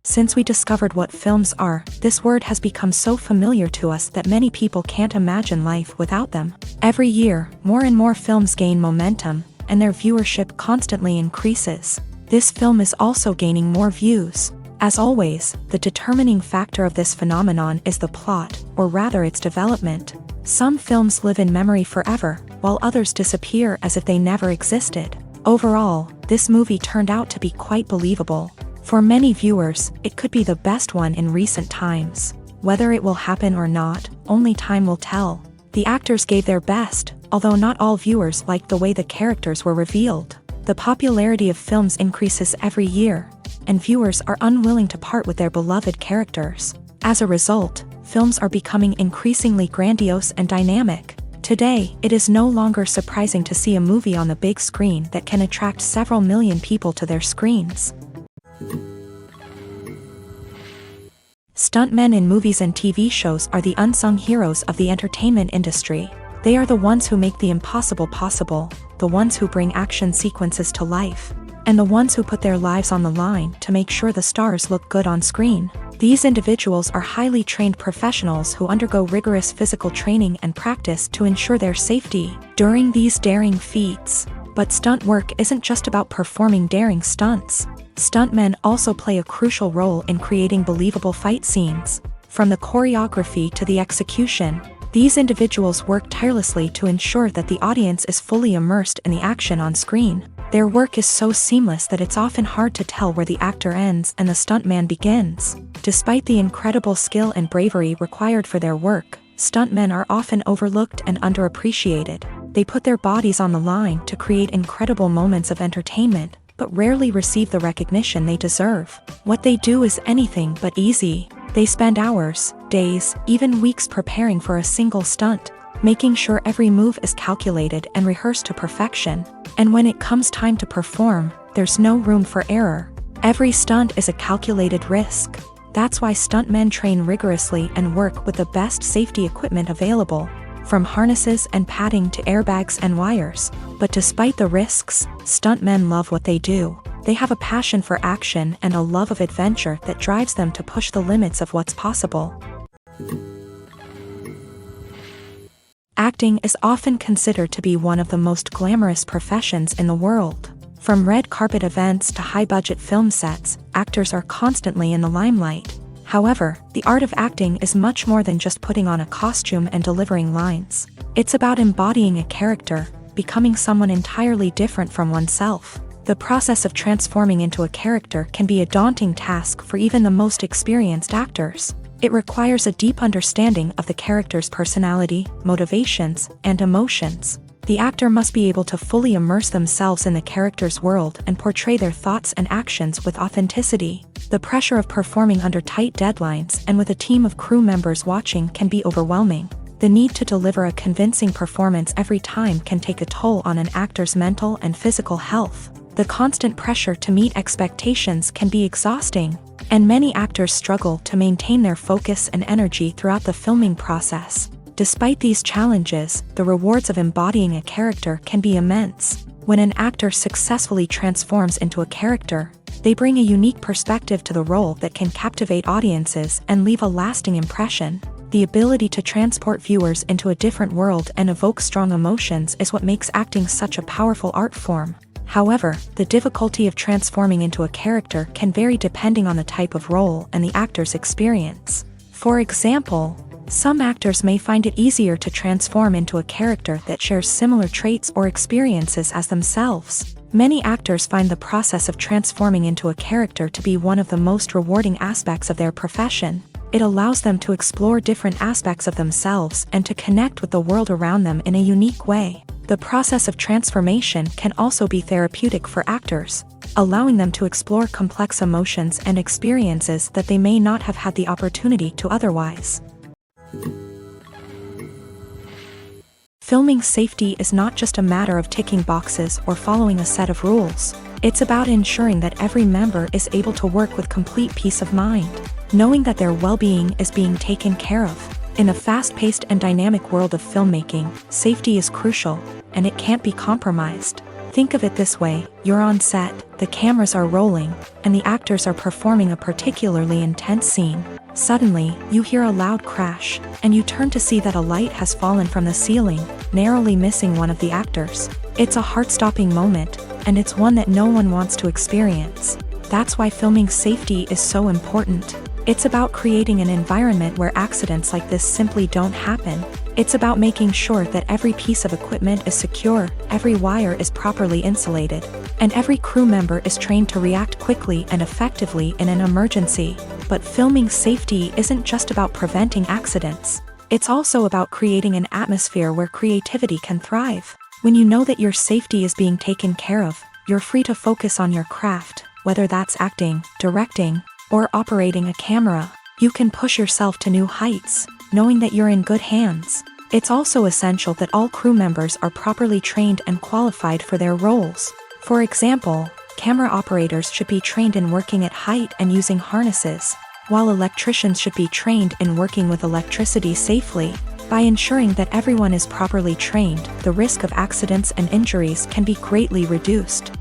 Since we discovered what films are, this word has become so familiar to us that many people can't imagine life without them. Every year, more and more films gain momentum, and their viewership constantly increases. This film is also gaining more views. As always, the determining factor of this phenomenon is the plot, or rather its development. Some films live in memory forever, while others disappear as if they never existed. Overall, this movie turned out to be quite believable. For many viewers, it could be the best one in recent times. Whether it will happen or not, only time will tell. The actors gave their best, although not all viewers liked the way the characters were revealed. The popularity of films increases every year, and viewers are unwilling to part with their beloved characters. As a result, films are becoming increasingly grandiose and dynamic. Today, it is no longer surprising to see a movie on the big screen that can attract several million people to their screens. Stuntmen in movies and TV shows are the unsung heroes of the entertainment industry. They are the ones who make the impossible possible, the ones who bring action sequences to life, and the ones who put their lives on the line to make sure the stars look good on screen. These individuals are highly trained professionals who undergo rigorous physical training and practice to ensure their safety during these daring feats. But stunt work isn't just about performing daring stunts. Stuntmen also play a crucial role in creating believable fight scenes. From the choreography to the execution, these individuals work tirelessly to ensure that the audience is fully immersed in the action on screen. Their work is so seamless that it's often hard to tell where the actor ends and the stuntman begins. Despite the incredible skill and bravery required for their work, stuntmen are often overlooked and underappreciated. They put their bodies on the line to create incredible moments of entertainment, but rarely receive the recognition they deserve. What they do is anything but easy. They spend hours, days, even weeks preparing for a single stunt, making sure every move is calculated and rehearsed to perfection. And when it comes time to perform, there's no room for error. Every stunt is a calculated risk. That's why stuntmen train rigorously and work with the best safety equipment available, from harnesses and padding to airbags and wires. But despite the risks, stuntmen love what they do. They have a passion for action and a love of adventure that drives them to push the limits of what's possible. Acting is often considered to be one of the most glamorous professions in the world. From red carpet events to high-budget film sets, actors are constantly in the limelight. However, the art of acting is much more than just putting on a costume and delivering lines. It's about embodying a character, becoming someone entirely different from oneself. The process of transforming into a character can be a daunting task for even the most experienced actors. It requires a deep understanding of the character's personality, motivations, and emotions. The actor must be able to fully immerse themselves in the character's world and portray their thoughts and actions with authenticity. The pressure of performing under tight deadlines and with a team of crew members watching can be overwhelming. The need to deliver a convincing performance every time can take a toll on an actor's mental and physical health. The constant pressure to meet expectations can be exhausting, and many actors struggle to maintain their focus and energy throughout the filming process. Despite these challenges, the rewards of embodying a character can be immense. When an actor successfully transforms into a character, they bring a unique perspective to the role that can captivate audiences and leave a lasting impression. The ability to transport viewers into a different world and evoke strong emotions is what makes acting such a powerful art form. However, the difficulty of transforming into a character can vary depending on the type of role and the actor's experience. For example, some actors may find it easier to transform into a character that shares similar traits or experiences as themselves. Many actors find the process of transforming into a character to be one of the most rewarding aspects of their profession. It allows them to explore different aspects of themselves and to connect with the world around them in a unique way. The process of transformation can also be therapeutic for actors, allowing them to explore complex emotions and experiences that they may not have had the opportunity to otherwise. Filming safety is not just a matter of ticking boxes or following a set of rules. It's about ensuring that every member is able to work with complete peace of mind, knowing that their well-being is being taken care of. In a fast-paced and dynamic world of filmmaking, safety is crucial, and it can't be compromised. Think of it this way, you're on set, the cameras are rolling, and the actors are performing a particularly intense scene. Suddenly, you hear a loud crash, and you turn to see that a light has fallen from the ceiling, narrowly missing one of the actors. It's a heart-stopping moment, and it's one that no one wants to experience. That's why filming safety is so important. It's about creating an environment where accidents like this simply don't happen. It's about making sure that every piece of equipment is secure, every wire is properly insulated, and every crew member is trained to react quickly and effectively in an emergency. But filming safety isn't just about preventing accidents. It's also about creating an atmosphere where creativity can thrive. When you know that your safety is being taken care of, you're free to focus on your craft, whether that's acting, directing, or operating a camera. You can push yourself to new heights, knowing that you're in good hands. It's also essential that all crew members are properly trained and qualified for their roles. For example, camera operators should be trained in working at height and using harnesses, while electricians should be trained in working with electricity safely. By ensuring that everyone is properly trained, the risk of accidents and injuries can be greatly reduced.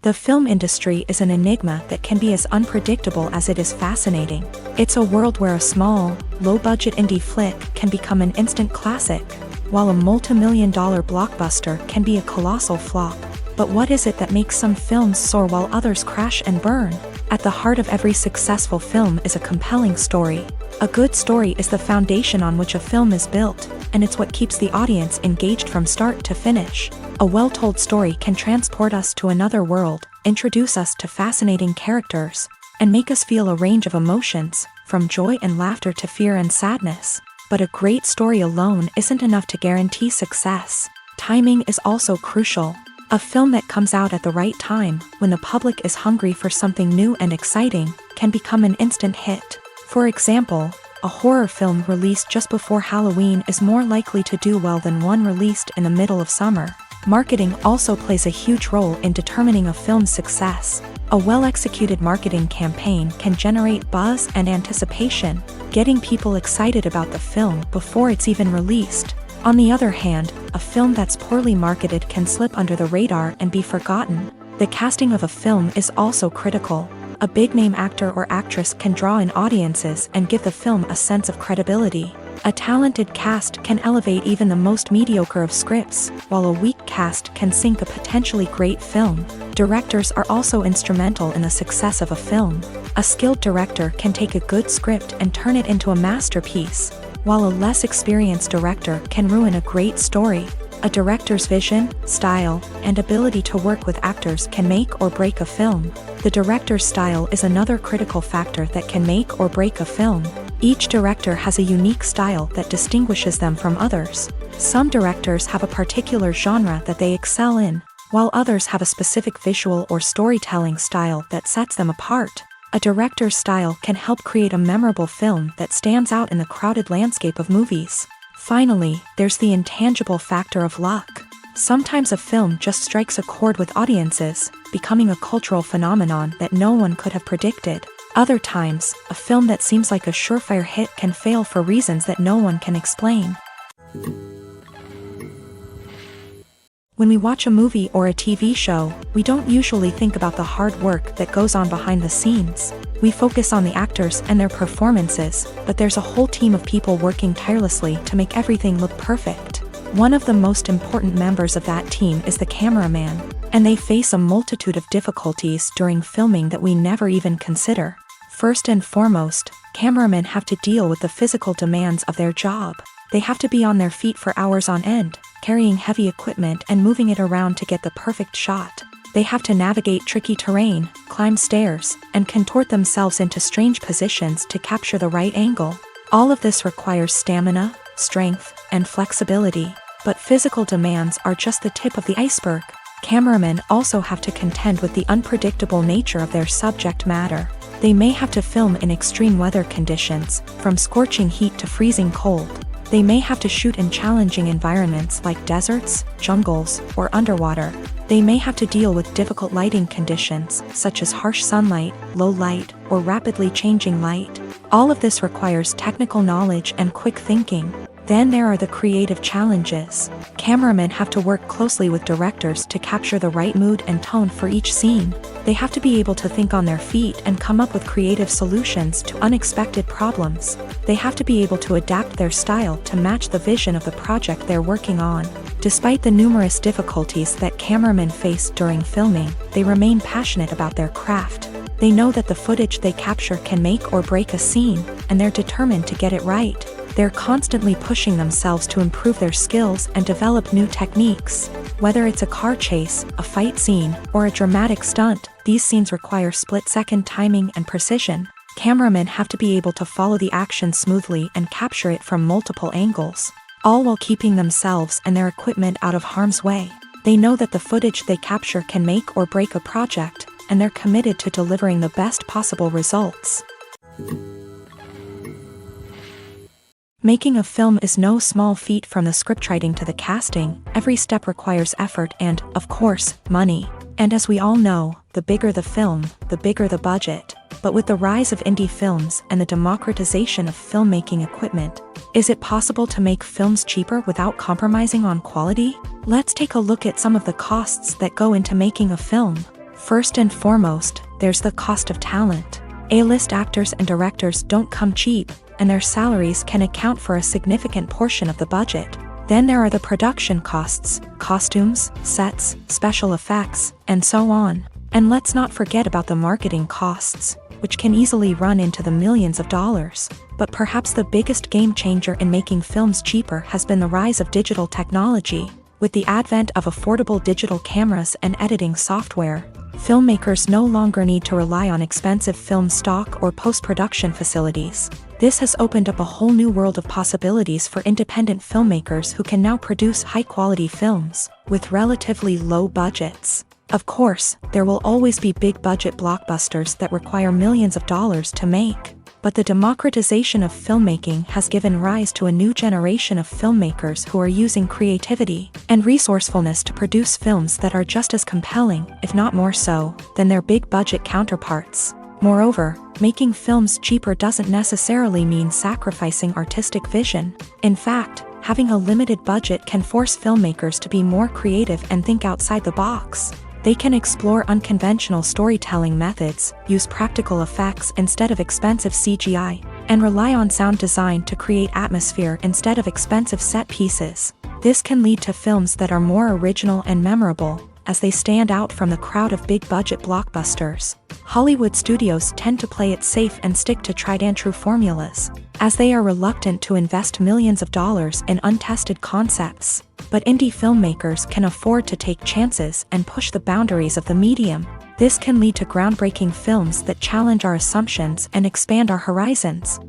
The film industry is an enigma that can be as unpredictable as it is fascinating. It's a world where a small, low-budget indie flick can become an instant classic, while a multi-million-dollar blockbuster can be a colossal flop. But what is it that makes some films soar while others crash and burn? At the heart of every successful film is a compelling story. A good story is the foundation on which a film is built, and it's what keeps the audience engaged from start to finish. A well-told story can transport us to another world, introduce us to fascinating characters, and make us feel a range of emotions, from joy and laughter to fear and sadness. But a great story alone isn't enough to guarantee success. Timing is also crucial. A film that comes out at the right time, when the public is hungry for something new and exciting, can become an instant hit. For example, a horror film released just before Halloween is more likely to do well than one released in the middle of summer. Marketing also plays a huge role in determining a film's success. A well-executed marketing campaign can generate buzz and anticipation, getting people excited about the film before it's even released. On the other hand, a film that's poorly marketed can slip under the radar and be forgotten. The casting of a film is also critical. A big-name actor or actress can draw in audiences and give the film a sense of credibility. A talented cast can elevate even the most mediocre of scripts, while a weak cast can sink a potentially great film. Directors are also instrumental in the success of a film. A skilled director can take a good script and turn it into a masterpiece, while a less experienced director can ruin a great story. A director's vision, style, and ability to work with actors can make or break a film. The director's style is another critical factor that can make or break a film. Each director has a unique style that distinguishes them from others. Some directors have a particular genre that they excel in, while others have a specific visual or storytelling style that sets them apart. A director's style can help create a memorable film that stands out in the crowded landscape of movies. Finally, there's the intangible factor of luck. Sometimes a film just strikes a chord with audiences, becoming a cultural phenomenon that no one could have predicted. Other times, a film that seems like a surefire hit can fail for reasons that no one can explain. When we watch a movie or a TV show, we don't usually think about the hard work that goes on behind the scenes. We focus on the actors and their performances, but there's a whole team of people working tirelessly to make everything look perfect. One of the most important members of that team is the cameraman, and they face a multitude of difficulties during filming that we never even consider. First and foremost, cameramen have to deal with the physical demands of their job. They have to be on their feet for hours on end, carrying heavy equipment and moving it around to get the perfect shot. They have to navigate tricky terrain, climb stairs, and contort themselves into strange positions to capture the right angle. All of this requires stamina, strength, and flexibility. But physical demands are just the tip of the iceberg. Cameramen also have to contend with the unpredictable nature of their subject matter. They may have to film in extreme weather conditions, from scorching heat to freezing cold. They may have to shoot in challenging environments like deserts, jungles, or underwater. They may have to deal with difficult lighting conditions, such as harsh sunlight, low light, or rapidly changing light. All of this requires technical knowledge and quick thinking. Then there are the creative challenges. Cameramen have to work closely with directors to capture the right mood and tone for each scene. They have to be able to think on their feet and come up with creative solutions to unexpected problems. They have to be able to adapt their style to match the vision of the project they're working on. Despite the numerous difficulties that cameramen face during filming, they remain passionate about their craft. They know that the footage they capture can make or break a scene, and they're determined to get it right. They're constantly pushing themselves to improve their skills and develop new techniques. Whether it's a car chase, a fight scene, or a dramatic stunt, these scenes require split-second timing and precision. Cameramen have to be able to follow the action smoothly and capture it from multiple angles, all while keeping themselves and their equipment out of harm's way. They know that the footage they capture can make or break a project, and they're committed to delivering the best possible results. Making a film is no small feat. From the scriptwriting to the casting, every step requires effort and, of course, money. And as we all know, the bigger the film, the bigger the budget. But with the rise of indie films and the democratization of filmmaking equipment, is it possible to make films cheaper without compromising on quality? Let's take a look at some of the costs that go into making a film. First and foremost, there's the cost of talent. A-list actors and directors don't come cheap, and their salaries can account for a significant portion of the budget. Then there are the production costs, costumes, sets, special effects, and so on. And let's not forget about the marketing costs, which can easily run into the millions of dollars. But perhaps the biggest game changer in making films cheaper has been the rise of digital technology. With the advent of affordable digital cameras and editing software, filmmakers no longer need to rely on expensive film stock or post-production facilities. This has opened up a whole new world of possibilities for independent filmmakers who can now produce high-quality films with relatively low budgets. Of course, there will always be big-budget blockbusters that require millions of dollars to make. But the democratization of filmmaking has given rise to a new generation of filmmakers who are using creativity and resourcefulness to produce films that are just as compelling, if not more so, than their big-budget counterparts. Moreover, making films cheaper doesn't necessarily mean sacrificing artistic vision. In fact, having a limited budget can force filmmakers to be more creative and think outside the box. They can explore unconventional storytelling methods, use practical effects instead of expensive CGI, and rely on sound design to create atmosphere instead of expensive set pieces. This can lead to films that are more original and memorable, as they stand out from the crowd of big-budget blockbusters. Hollywood studios tend to play it safe and stick to tried-and-true formulas, as they are reluctant to invest millions of dollars in untested concepts. But indie filmmakers can afford to take chances and push the boundaries of the medium. This can lead to groundbreaking films that challenge our assumptions and expand our horizons.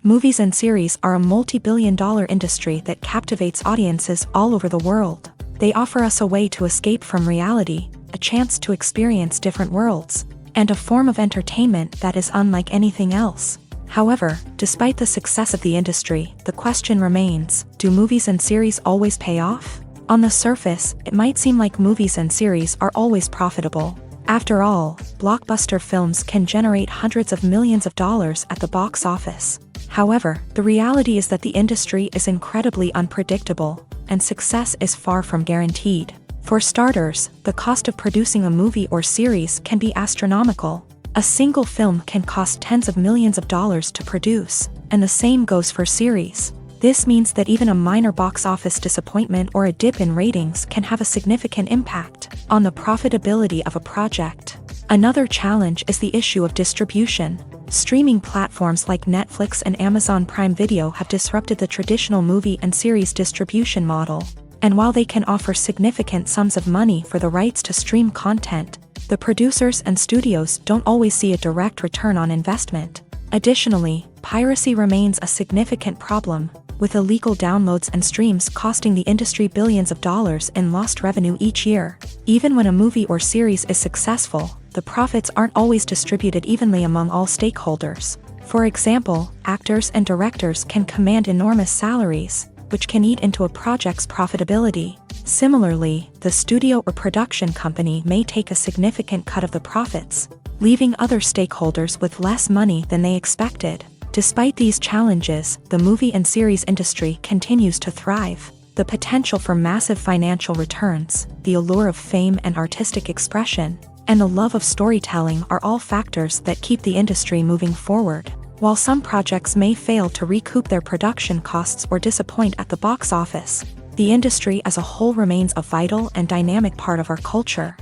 Movies and series are a multi-billion-dollar industry that captivates audiences all over the world. They offer us a way to escape from reality, a chance to experience different worlds, and a form of entertainment that is unlike anything else. However, despite the success of the industry, the question remains, do movies and series always pay off? On the surface, it might seem like movies and series are always profitable. After all, blockbuster films can generate hundreds of millions of dollars at the box office. However, the reality is that the industry is incredibly unpredictable, and success is far from guaranteed. For starters, the cost of producing a movie or series can be astronomical. A single film can cost tens of millions of dollars to produce, and the same goes for series. This means that even a minor box office disappointment or a dip in ratings can have a significant impact on the profitability of a project. Another challenge is the issue of distribution. Streaming platforms like Netflix and Amazon Prime Video have disrupted the traditional movie and series distribution model. And while they can offer significant sums of money for the rights to stream content, the producers and studios don't always see a direct return on investment. Additionally, piracy remains a significant problem, with illegal downloads and streams costing the industry billions of dollars in lost revenue each year. Even when a movie or series is successful, the profits aren't always distributed evenly among all stakeholders. For example, actors and directors can command enormous salaries, which can eat into a project's profitability. Similarly, the studio or production company may take a significant cut of the profits, leaving other stakeholders with less money than they expected. Despite these challenges, the movie and series industry continues to thrive. The potential for massive financial returns, the allure of fame and artistic expression, and the love of storytelling are all factors that keep the industry moving forward. While some projects may fail to recoup their production costs or disappoint at the box office, the industry as a whole remains a vital and dynamic part of our culture.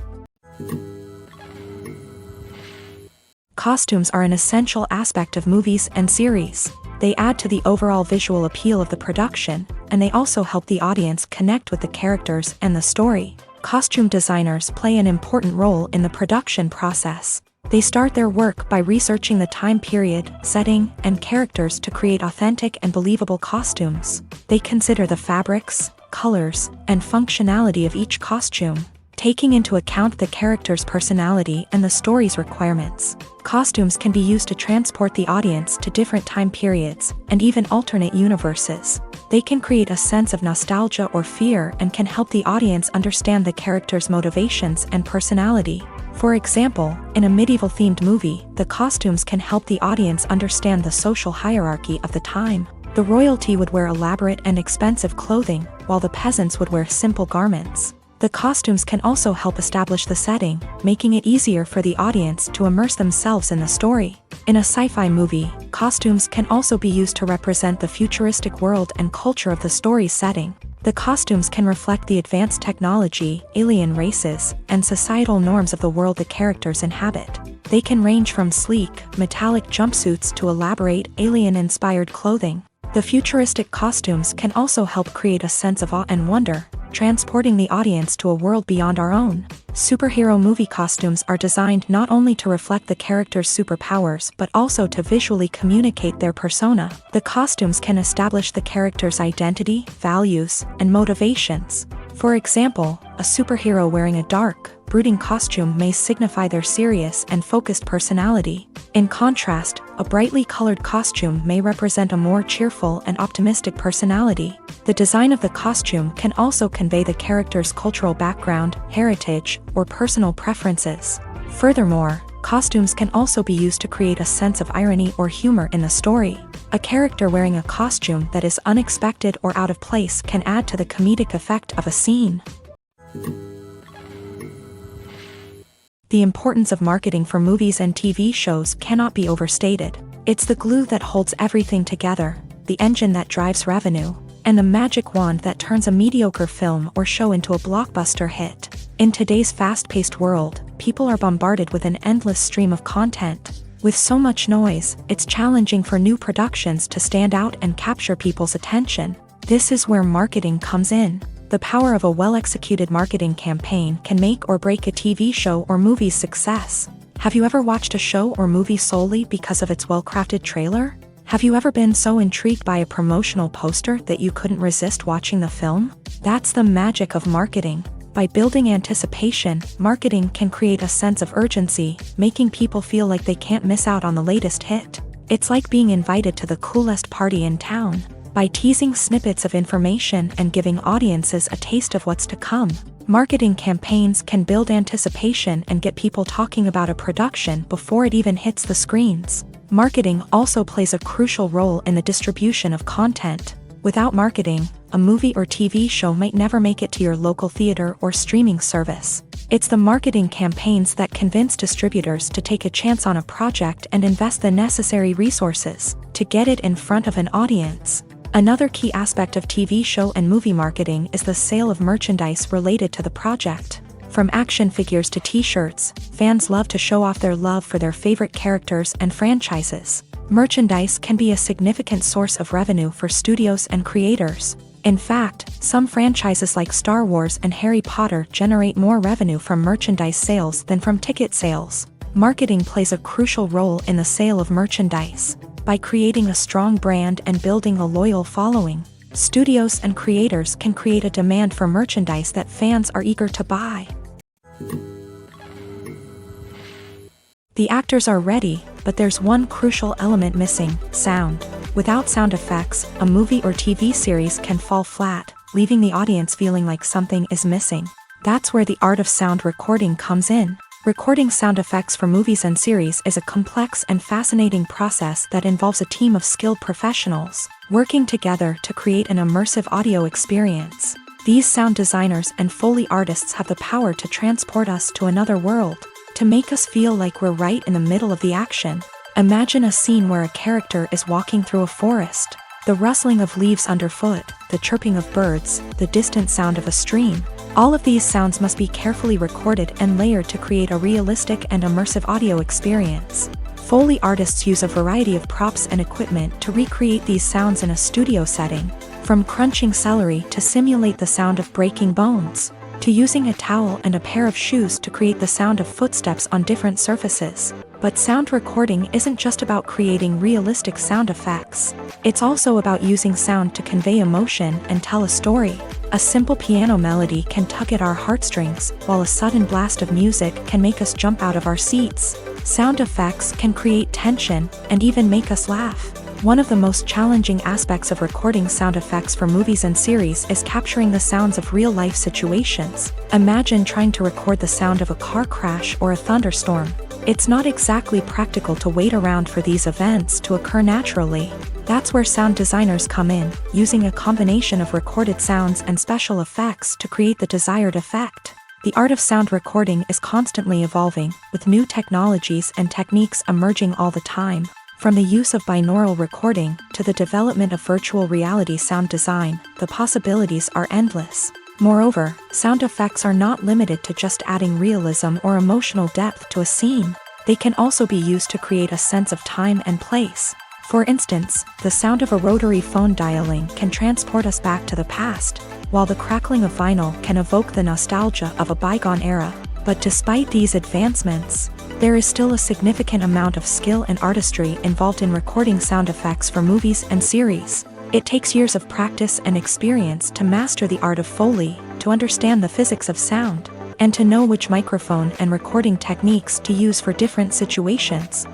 Costumes are an essential aspect of movies and series. They add to the overall visual appeal of the production, and they also help the audience connect with the characters and the story. Costume designers play an important role in the production process. They start their work by researching the time period, setting, and characters to create authentic and believable costumes. They consider the fabrics, colors, and functionality of each costume, taking into account the character's personality and the story's requirements. Costumes can be used to transport the audience to different time periods and even alternate universes. They can create a sense of nostalgia or fear and can help the audience understand the character's motivations and personality. For example, in a medieval-themed movie, the costumes can help the audience understand the social hierarchy of the time. The royalty would wear elaborate and expensive clothing, while the peasants would wear simple garments. The costumes can also help establish the setting, making it easier for the audience to immerse themselves in the story. In a sci-fi movie, costumes can also be used to represent the futuristic world and culture of the story's setting. The costumes can reflect the advanced technology, alien races, and societal norms of the world the characters inhabit. They can range from sleek, metallic jumpsuits to elaborate, alien-inspired clothing. The futuristic costumes can also help create a sense of awe and wonder, transporting the audience to a world beyond our own. Superhero movie costumes are designed not only to reflect the character's superpowers but also to visually communicate their persona. The costumes can establish the character's identity, values, and motivations. For example, a superhero wearing a dark, brooding costume may signify their serious and focused personality. In contrast, a brightly colored costume may represent a more cheerful and optimistic personality. The design of the costume can also convey the character's cultural background, heritage, or personal preferences. Furthermore, costumes can also be used to create a sense of irony or humor in the story. A character wearing a costume that is unexpected or out of place can add to the comedic effect of a scene. The importance of marketing for movies and TV shows cannot be overstated. It's the glue that holds everything together, the engine that drives revenue, and the magic wand that turns a mediocre film or show into a blockbuster hit. In today's fast-paced world, people are bombarded with an endless stream of content. With so much noise, it's challenging for new productions to stand out and capture people's attention. This is where marketing comes in. The power of a well-executed marketing campaign can make or break a TV show or movie's success. Have you ever watched a show or movie solely because of its well-crafted trailer? Have you ever been so intrigued by a promotional poster that you couldn't resist watching the film? That's the magic of marketing. By building anticipation, marketing can create a sense of urgency, making people feel like they can't miss out on the latest hit. It's like being invited to the coolest party in town. By teasing snippets of information and giving audiences a taste of what's to come, marketing campaigns can build anticipation and get people talking about a production before it even hits the screens. Marketing also plays a crucial role in the distribution of content. Without marketing, a movie or TV show might never make it to your local theater or streaming service. It's the marketing campaigns that convince distributors to take a chance on a project and invest the necessary resources to get it in front of an audience. Another key aspect of TV show and movie marketing is the sale of merchandise related to the project. From action figures to t-shirts, fans love to show off their love for their favorite characters and franchises. Merchandise can be a significant source of revenue for studios and creators. In fact, some franchises like Star Wars and Harry Potter generate more revenue from merchandise sales than from ticket sales. Marketing plays a crucial role in the sale of merchandise. By creating a strong brand and building a loyal following, studios and creators can create a demand for merchandise that fans are eager to buy. The actors are ready, but there's one crucial element missing: sound. Without sound effects, a movie or TV series can fall flat, leaving the audience feeling like something is missing. That's where the art of sound recording comes in. Recording sound effects for movies and series is a complex and fascinating process that involves a team of skilled professionals working together to create an immersive audio experience. These sound designers and Foley artists have the power to transport us to another world, to make us feel like we're right in the middle of the action. Imagine a scene where a character is walking through a forest. The rustling of leaves underfoot, the chirping of birds, the distant sound of a stream. All of these sounds must be carefully recorded and layered to create a realistic and immersive audio experience. Foley artists use a variety of props and equipment to recreate these sounds in a studio setting, from crunching celery to simulate the sound of breaking bones, to using a towel and a pair of shoes to create the sound of footsteps on different surfaces. But sound recording isn't just about creating realistic sound effects. It's also about using sound to convey emotion and tell a story. A simple piano melody can tug at our heartstrings, while a sudden blast of music can make us jump out of our seats. Sound effects can create tension and even make us laugh. One of the most challenging aspects of recording sound effects for movies and series is capturing the sounds of real-life situations. Imagine trying to record the sound of a car crash or a thunderstorm. It's not exactly practical to wait around for these events to occur naturally. That's where sound designers come in, using a combination of recorded sounds and special effects to create the desired effect. The art of sound recording is constantly evolving, with new technologies and techniques emerging all the time. From the use of binaural recording to the development of virtual reality sound design, the possibilities are endless. Moreover, sound effects are not limited to just adding realism or emotional depth to a scene. They can also be used to create a sense of time and place. For instance, the sound of a rotary phone dialing can transport us back to the past, while the crackling of vinyl can evoke the nostalgia of a bygone era. But despite these advancements, there is still a significant amount of skill and artistry involved in recording sound effects for movies and series. It takes years of practice and experience to master the art of Foley, to understand the physics of sound, and to know which microphone and recording techniques to use for different situations.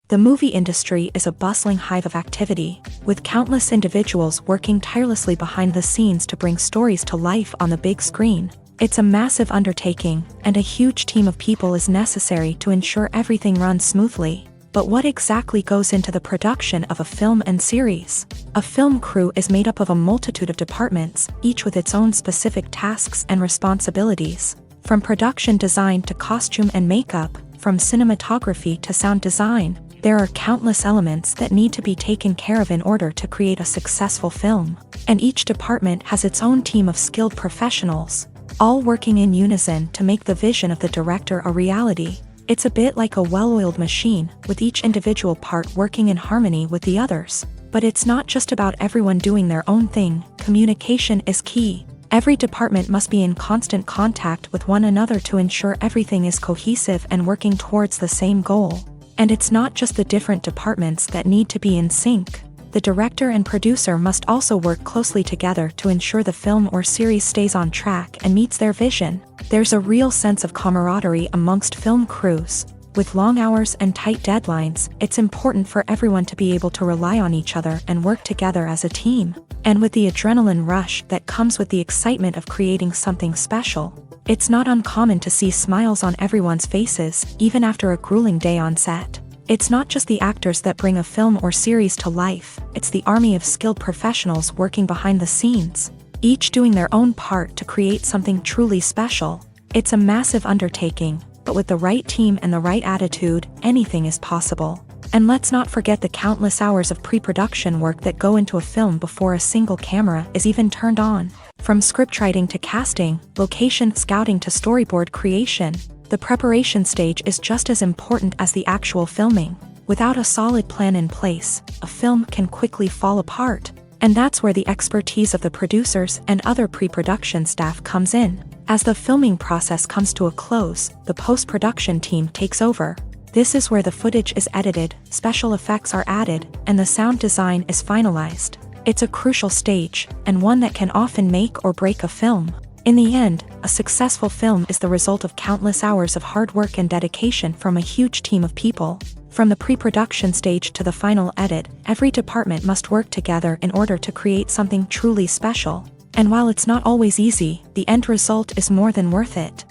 The movie industry is a bustling hive of activity, with countless individuals working tirelessly behind the scenes to bring stories to life on the big screen. It's a massive undertaking, and a huge team of people is necessary to ensure everything runs smoothly. But what exactly goes into the production of a film and series? A film crew is made up of a multitude of departments, each with its own specific tasks and responsibilities. From production design to costume and makeup, from cinematography to sound design, there are countless elements that need to be taken care of in order to create a successful film. And each department has its own team of skilled professionals, all working in unison to make the vision of the director a reality. It's a bit like a well-oiled machine, with each individual part working in harmony with the others. But it's not just about everyone doing their own thing. Communication is key. Every department must be in constant contact with one another to ensure everything is cohesive and working towards the same goal. And it's not just the different departments that need to be in sync. The director and producer must also work closely together to ensure the film or series stays on track and meets their vision. There's a real sense of camaraderie amongst film crews. With long hours and tight deadlines, it's important for everyone to be able to rely on each other and work together as a team. And with the adrenaline rush that comes with the excitement of creating something special, it's not uncommon to see smiles on everyone's faces, even after a grueling day on set. It's not just the actors that bring a film or series to life, it's the army of skilled professionals working behind the scenes, each doing their own part to create something truly special. It's a massive undertaking, but with the right team and the right attitude, anything is possible. And let's not forget the countless hours of pre-production work that go into a film before a single camera is even turned on. From scriptwriting to casting, location scouting to storyboard creation, the preparation stage is just as important as the actual filming. Without a solid plan in place, a film can quickly fall apart. And that's where the expertise of the producers and other pre-production staff comes in. As the filming process comes to a close, the post-production team takes over. This is where the footage is edited, special effects are added, and the sound design is finalized. It's a crucial stage, and one that can often make or break a film. In the end, a successful film is the result of countless hours of hard work and dedication from a huge team of people. From the pre-production stage to the final edit, every department must work together in order to create something truly special. And while it's not always easy, the end result is more than worth it.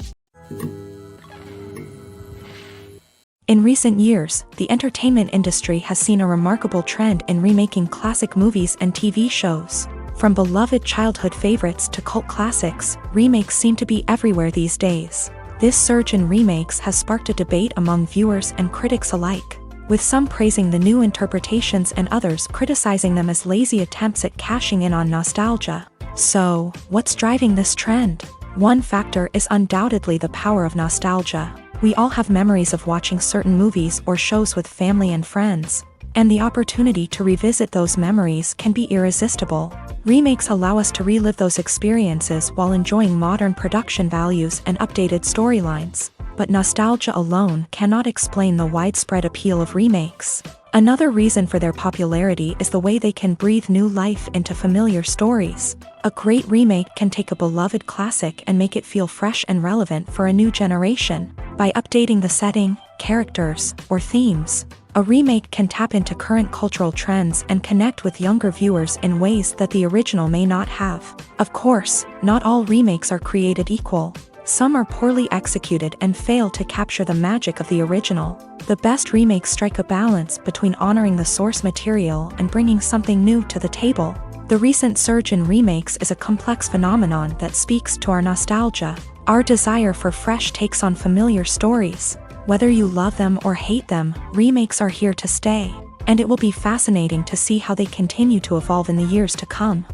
In recent years, the entertainment industry has seen a remarkable trend in remaking classic movies and TV shows. From beloved childhood favorites to cult classics, remakes seem to be everywhere these days. This surge in remakes has sparked a debate among viewers and critics alike, with some praising the new interpretations and others criticizing them as lazy attempts at cashing in on nostalgia. So, what's driving this trend? One factor is undoubtedly the power of nostalgia. We all have memories of watching certain movies or shows with family and friends, and the opportunity to revisit those memories can be irresistible. Remakes allow us to relive those experiences while enjoying modern production values and updated storylines. But nostalgia alone cannot explain the widespread appeal of remakes. Another reason for their popularity is the way they can breathe new life into familiar stories. A great remake can take a beloved classic and make it feel fresh and relevant for a new generation. By updating the setting, characters, or themes, a remake can tap into current cultural trends and connect with younger viewers in ways that the original may not have. Of course, not all remakes are created equal. Some are poorly executed and fail to capture the magic of the original. The best remakes strike a balance between honoring the source material and bringing something new to the table. The recent surge in remakes is a complex phenomenon that speaks to our nostalgia, our desire for fresh takes on familiar stories. Whether you love them or hate them, remakes are here to stay, and it will be fascinating to see how they continue to evolve in the years to come.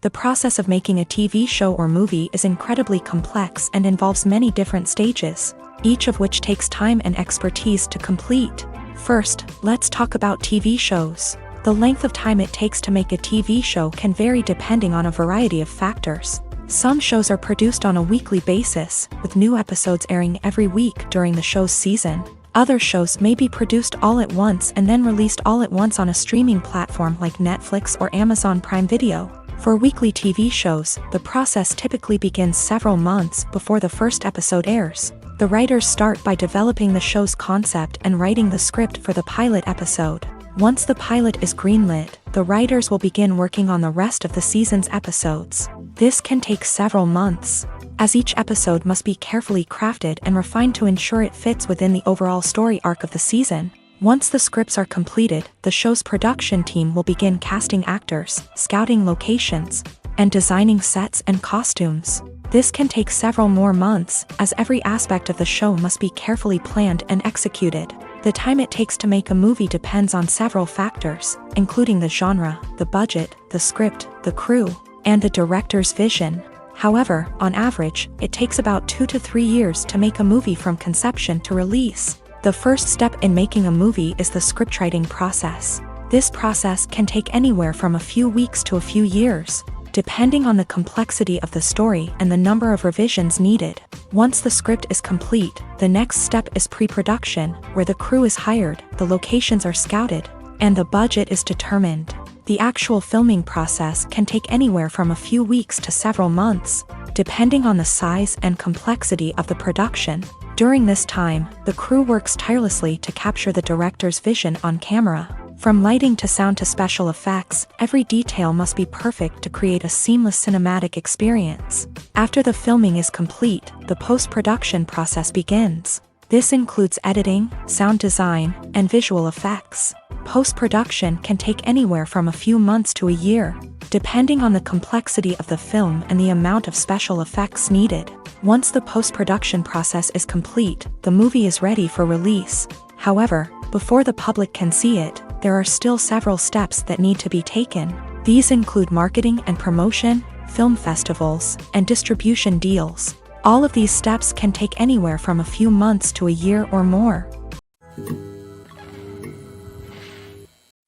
The process of making a TV show or movie is incredibly complex and involves many different stages, each of which takes time and expertise to complete. First, let's talk about TV shows. The length of time it takes to make a TV show can vary depending on a variety of factors. Some shows are produced on a weekly basis, with new episodes airing every week during the show's season. Other shows may be produced all at once and then released all at once on a streaming platform like Netflix or Amazon Prime Video. For weekly TV shows, the process typically begins several months before the first episode airs. The writers start by developing the show's concept and writing the script for the pilot episode. Once the pilot is greenlit, the writers will begin working on the rest of the season's episodes. This can take several months, as each episode must be carefully crafted and refined to ensure it fits within the overall story arc of the season. Once the scripts are completed, the show's production team will begin casting actors, scouting locations, and designing sets and costumes. This can take several more months, as every aspect of the show must be carefully planned and executed. The time it takes to make a movie depends on several factors, including the genre, the budget, the script, the crew, and the director's vision. However, on average, it takes about 2 to 3 years to make a movie from conception to release. The first step in making a movie is the scriptwriting process. This process can take anywhere from a few weeks to a few years, depending on the complexity of the story and the number of revisions needed. Once the script is complete, the next step is pre-production, where the crew is hired, the locations are scouted, and the budget is determined. The actual filming process can take anywhere from a few weeks to several months, depending on the size and complexity of the production. During this time, the crew works tirelessly to capture the director's vision on camera. From lighting to sound to special effects, every detail must be perfect to create a seamless cinematic experience. After the filming is complete, the post-production process begins. This includes editing, sound design, and visual effects. Post-production can take anywhere from a few months to a year, depending on the complexity of the film and the amount of special effects needed. Once the post-production process is complete, the movie is ready for release. However, before the public can see it, there are still several steps that need to be taken. These include marketing and promotion, film festivals, and distribution deals. All of these steps can take anywhere from a few months to a year or more.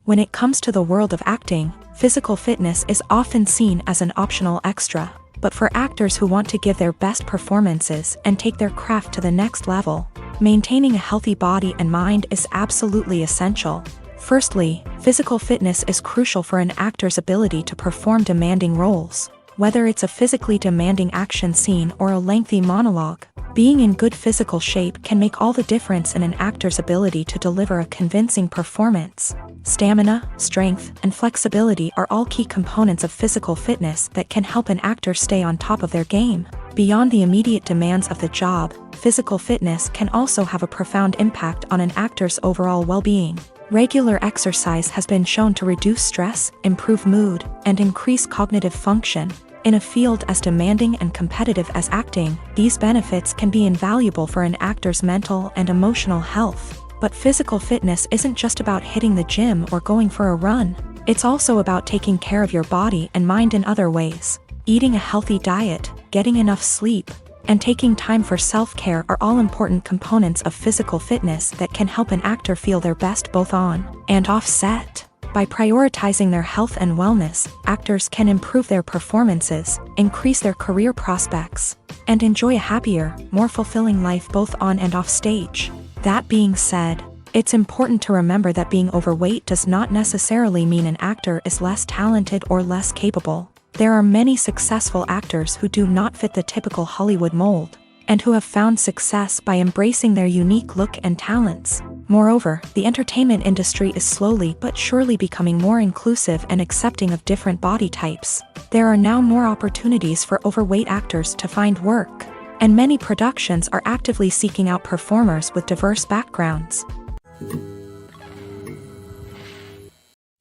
When it comes to the world of acting, physical fitness is often seen as an optional extra. But for actors who want to give their best performances and take their craft to the next level, maintaining a healthy body and mind is absolutely essential. Firstly, physical fitness is crucial for an actor's ability to perform demanding roles. Whether it's a physically demanding action scene or a lengthy monologue, being in good physical shape can make all the difference in an actor's ability to deliver a convincing performance. Stamina, strength, and flexibility are all key components of physical fitness that can help an actor stay on top of their game. Beyond the immediate demands of the job, physical fitness can also have a profound impact on an actor's overall well-being. Regular exercise has been shown to reduce stress, improve mood, and increase cognitive function. In a field as demanding and competitive as acting, these benefits can be invaluable for an actor's mental and emotional health. But physical fitness isn't just about hitting the gym or going for a run. It's also about taking care of your body and mind in other ways. Eating a healthy diet, getting enough sleep, and taking time for self-care are all important components of physical fitness that can help an actor feel their best both on and off set. By prioritizing their health and wellness, actors can improve their performances, increase their career prospects, and enjoy a happier, more fulfilling life both on and off stage. That being said, it's important to remember that being overweight does not necessarily mean an actor is less talented or less capable. There are many successful actors who do not fit the typical Hollywood mold, and who have found success by embracing their unique look and talents. Moreover, the entertainment industry is slowly but surely becoming more inclusive and accepting of different body types. There are now more opportunities for overweight actors to find work, and many productions are actively seeking out performers with diverse backgrounds.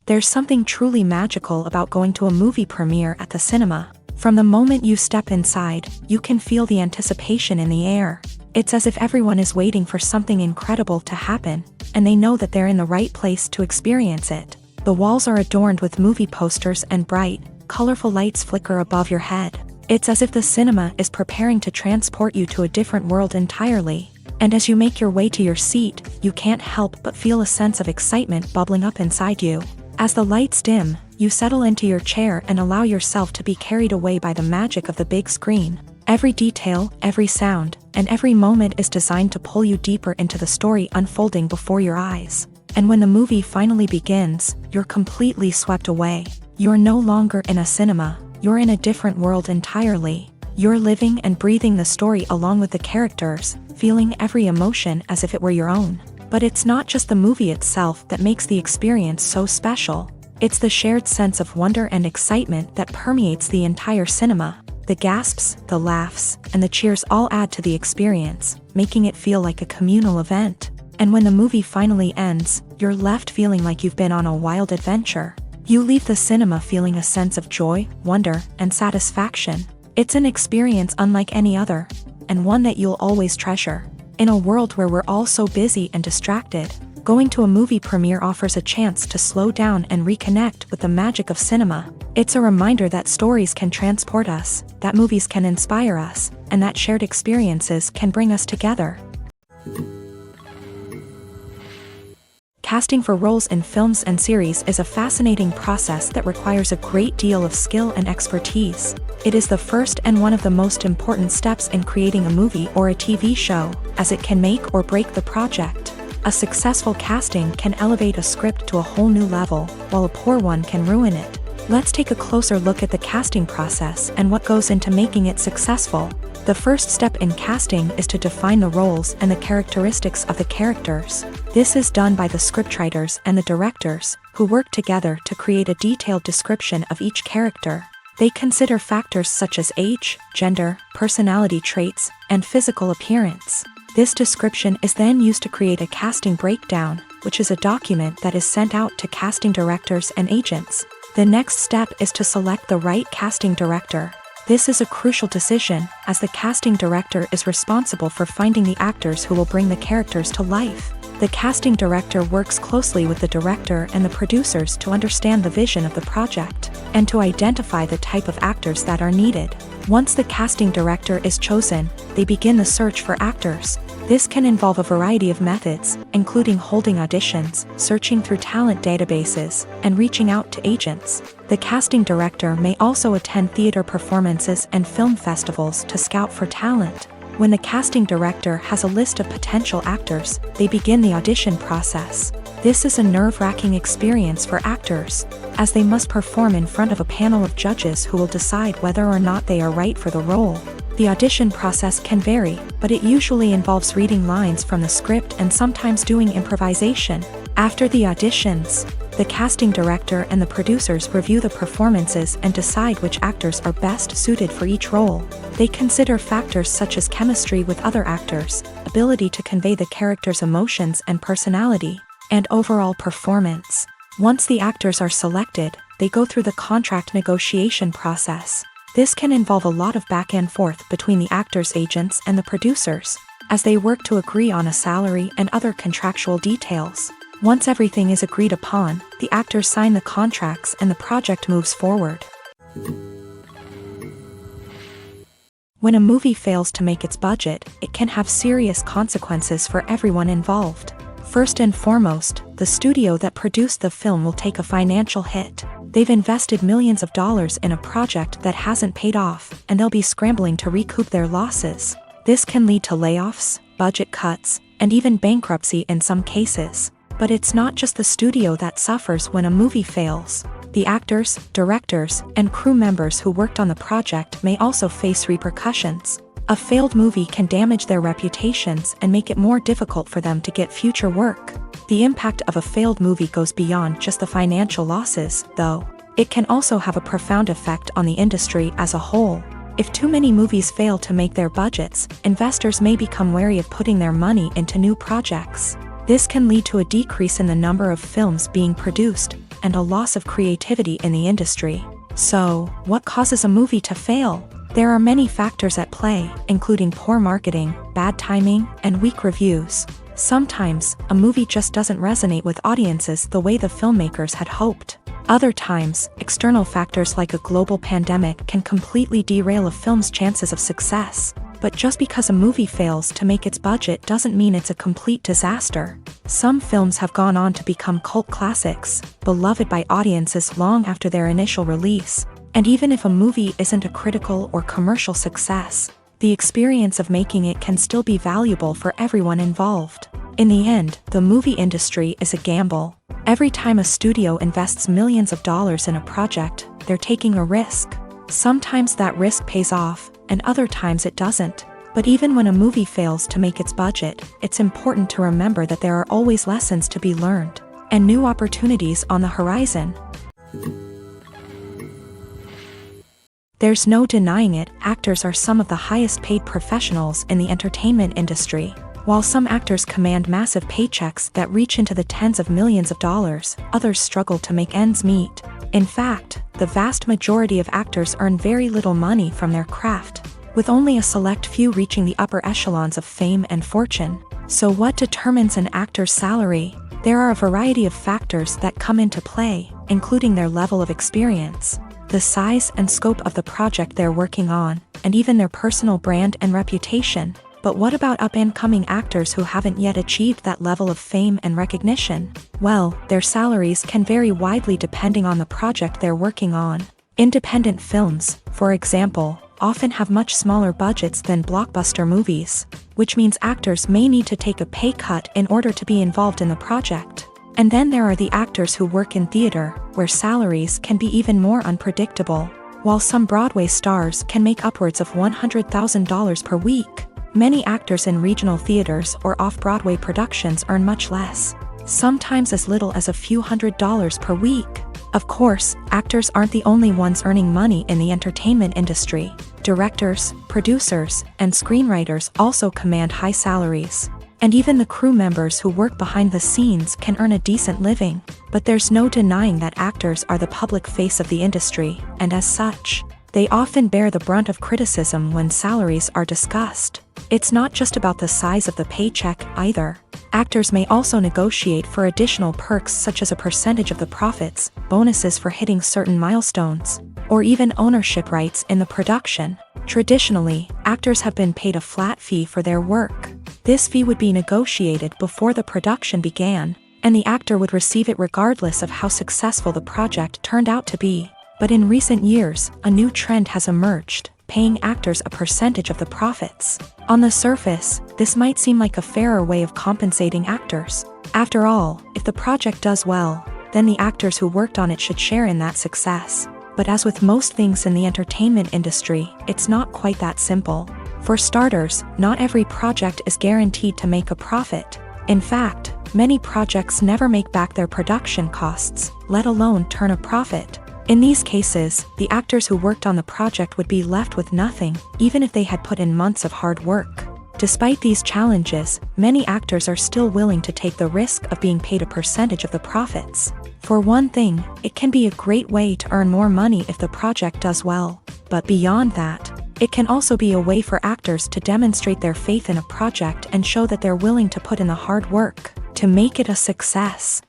There's something truly magical about going to a movie premiere at the cinema. From the moment you step inside, you can feel the anticipation in the air. It's as if everyone is waiting for something incredible to happen, and they know that they're in the right place to experience it. The walls are adorned with movie posters and bright, colorful lights flicker above your head. It's as if the cinema is preparing to transport you to a different world entirely. And as you make your way to your seat, you can't help but feel a sense of excitement bubbling up inside you. As the lights dim, you settle into your chair and allow yourself to be carried away by the magic of the big screen. Every detail, every sound, and every moment is designed to pull you deeper into the story unfolding before your eyes. And when the movie finally begins, you're completely swept away. You're no longer in a cinema, you're in a different world entirely. You're living and breathing the story along with the characters, feeling every emotion as if it were your own. But it's not just the movie itself that makes the experience so special. It's the shared sense of wonder and excitement that permeates the entire cinema. The gasps, the laughs, and the cheers all add to the experience, making it feel like a communal event. And when the movie finally ends, you're left feeling like you've been on a wild adventure. You leave the cinema feeling a sense of joy, wonder, and satisfaction. It's an experience unlike any other, and one that you'll always treasure. In a world where we're all so busy and distracted, going to a movie premiere offers a chance to slow down and reconnect with the magic of cinema. It's a reminder that stories can transport us, that movies can inspire us, and that shared experiences can bring us together. Casting for roles in films and series is a fascinating process that requires a great deal of skill and expertise. It is the first and one of the most important steps in creating a movie or a TV show, as it can make or break the project. A successful casting can elevate a script to a whole new level, while a poor one can ruin it. Let's take a closer look at the casting process and what goes into making it successful. The first step in casting is to define the roles and the characteristics of the characters. This is done by the scriptwriters and the directors, who work together to create a detailed description of each character. They consider factors such as age, gender, personality traits, and physical appearance. This description is then used to create a casting breakdown, which is a document that is sent out to casting directors and agents. The next step is to select the right casting director. This is a crucial decision, as the casting director is responsible for finding the actors who will bring the characters to life. The casting director works closely with the director and the producers to understand the vision of the project, and to identify the type of actors that are needed. Once the casting director is chosen, they begin the search for actors. This can involve a variety of methods, including holding auditions, searching through talent databases, and reaching out to agents. The casting director may also attend theater performances and film festivals to scout for talent. When the casting director has a list of potential actors, they begin the audition process. This is a nerve-wracking experience for actors, as they must perform in front of a panel of judges who will decide whether or not they are right for the role. The audition process can vary, but it usually involves reading lines from the script and sometimes doing improvisation. After the auditions, the casting director and the producers review the performances and decide which actors are best suited for each role. They consider factors such as chemistry with other actors, ability to convey the character's emotions and personality, and overall performance. Once the actors are selected, they go through the contract negotiation process. This can involve a lot of back and forth between the actors' agents and the producers, as they work to agree on a salary and other contractual details. Once everything is agreed upon, the actors sign the contracts and the project moves forward. When a movie fails to make its budget, it can have serious consequences for everyone involved. First and foremost, the studio that produced the film will take a financial hit. They've invested millions of dollars in a project that hasn't paid off, and they'll be scrambling to recoup their losses. This can lead to layoffs, budget cuts, and even bankruptcy in some cases. But it's not just the studio that suffers when a movie fails. The actors, directors, and crew members who worked on the project may also face repercussions. A failed movie can damage their reputations and make it more difficult for them to get future work. The impact of a failed movie goes beyond just the financial losses, though. It can also have a profound effect on the industry as a whole. If too many movies fail to make their budgets, investors may become wary of putting their money into new projects. This can lead to a decrease in the number of films being produced, and a loss of creativity in the industry. So, what causes a movie to fail? There are many factors at play, including poor marketing, bad timing, and weak reviews. Sometimes, a movie just doesn't resonate with audiences the way the filmmakers had hoped. Other times, external factors like a global pandemic can completely derail a film's chances of success. But just because a movie fails to make its budget doesn't mean it's a complete disaster. Some films have gone on to become cult classics, beloved by audiences long after their initial release. And even if a movie isn't a critical or commercial success, the experience of making it can still be valuable for everyone involved. In the end, the movie industry is a gamble. Every time a studio invests millions of dollars in a project, they're taking a risk. Sometimes that risk pays off, and other times it doesn't. But even when a movie fails to make its budget, it's important to remember that there are always lessons to be learned, and new opportunities on the horizon. There's no denying it, actors are some of the highest paid professionals in the entertainment industry. While some actors command massive paychecks that reach into the tens of millions of dollars, others struggle to make ends meet. In fact, the vast majority of actors earn very little money from their craft, with only a select few reaching the upper echelons of fame and fortune. So what determines an actor's salary? There are a variety of factors that come into play, including their level of experience, the size and scope of the project they're working on, and even their personal brand and reputation. But what about up-and-coming actors who haven't yet achieved that level of fame and recognition? Well, their salaries can vary widely depending on the project they're working on. Independent films, for example, often have much smaller budgets than blockbuster movies, which means actors may need to take a pay cut in order to be involved in the project. And then there are the actors who work in theater, where salaries can be even more unpredictable. While some Broadway stars can make upwards of $100,000 per week, many actors in regional theaters or off-Broadway productions earn much less, sometimes as little as a few $100s per week. Of course, actors aren't the only ones earning money in the entertainment industry. Directors, producers, and screenwriters also command high salaries. And even the crew members who work behind the scenes can earn a decent living. But there's no denying that actors are the public face of the industry, and as such, they often bear the brunt of criticism when salaries are discussed. It's not just about the size of the paycheck, either. Actors may also negotiate for additional perks such as a percentage of the profits, bonuses for hitting certain milestones, or even ownership rights in the production. Traditionally, actors have been paid a flat fee for their work. This fee would be negotiated before the production began, and the actor would receive it regardless of how successful the project turned out to be. But in recent years, a new trend has emerged, paying actors a percentage of the profits. On the surface, this might seem like a fairer way of compensating actors. After all, if the project does well, then the actors who worked on it should share in that success. But as with most things in the entertainment industry, it's not quite that simple. For starters, not every project is guaranteed to make a profit. In fact, many projects never make back their production costs, let alone turn a profit. In these cases, the actors who worked on the project would be left with nothing, even if they had put in months of hard work. Despite these challenges, many actors are still willing to take the risk of being paid a percentage of the profits. For one thing, it can be a great way to earn more money if the project does well. But beyond that, it can also be a way for actors to demonstrate their faith in a project and show that they're willing to put in the hard work to make it a success.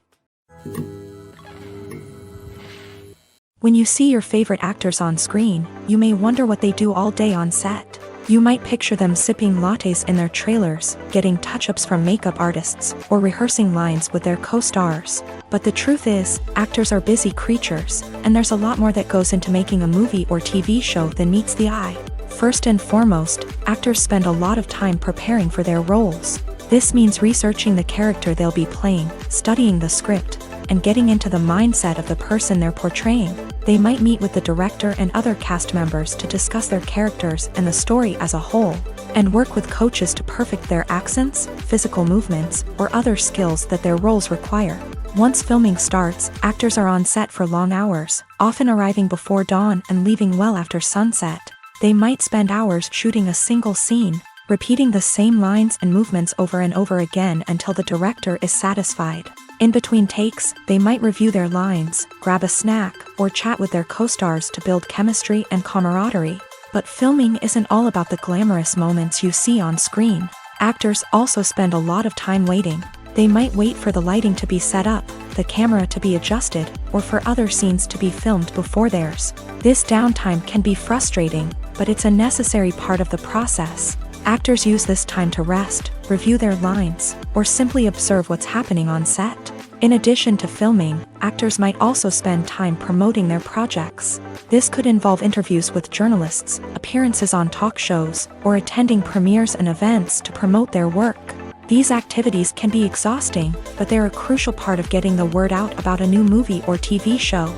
When you see your favorite actors on screen, you may wonder what they do all day on set. You might picture them sipping lattes in their trailers, getting touch-ups from makeup artists, or rehearsing lines with their co-stars. But the truth is, actors are busy creatures, and there's a lot more that goes into making a movie or TV show than meets the eye. First and foremost, actors spend a lot of time preparing for their roles. This means researching the character they'll be playing, studying the script, and getting into the mindset of the person they're portraying. They might meet with the director and other cast members to discuss their characters and the story as a whole, and work with coaches to perfect their accents, physical movements, or other skills that their roles require. Once filming starts, actors are on set for long hours, often arriving before dawn and leaving well after sunset. They might spend hours shooting a single scene, repeating the same lines and movements over and over again until the director is satisfied. In between takes, they might review their lines, grab a snack, or chat with their co-stars to build chemistry and camaraderie. But filming isn't all about the glamorous moments you see on screen. Actors also spend a lot of time waiting. They might wait for the lighting to be set up, the camera to be adjusted, or for other scenes to be filmed before theirs. This downtime can be frustrating, but it's a necessary part of the process. Actors use this time to rest, review their lines, or simply observe what's happening on set. In addition to filming, actors might also spend time promoting their projects. This could involve interviews with journalists, appearances on talk shows, or attending premieres and events to promote their work. These activities can be exhausting, but they're a crucial part of getting the word out about a new movie or TV show.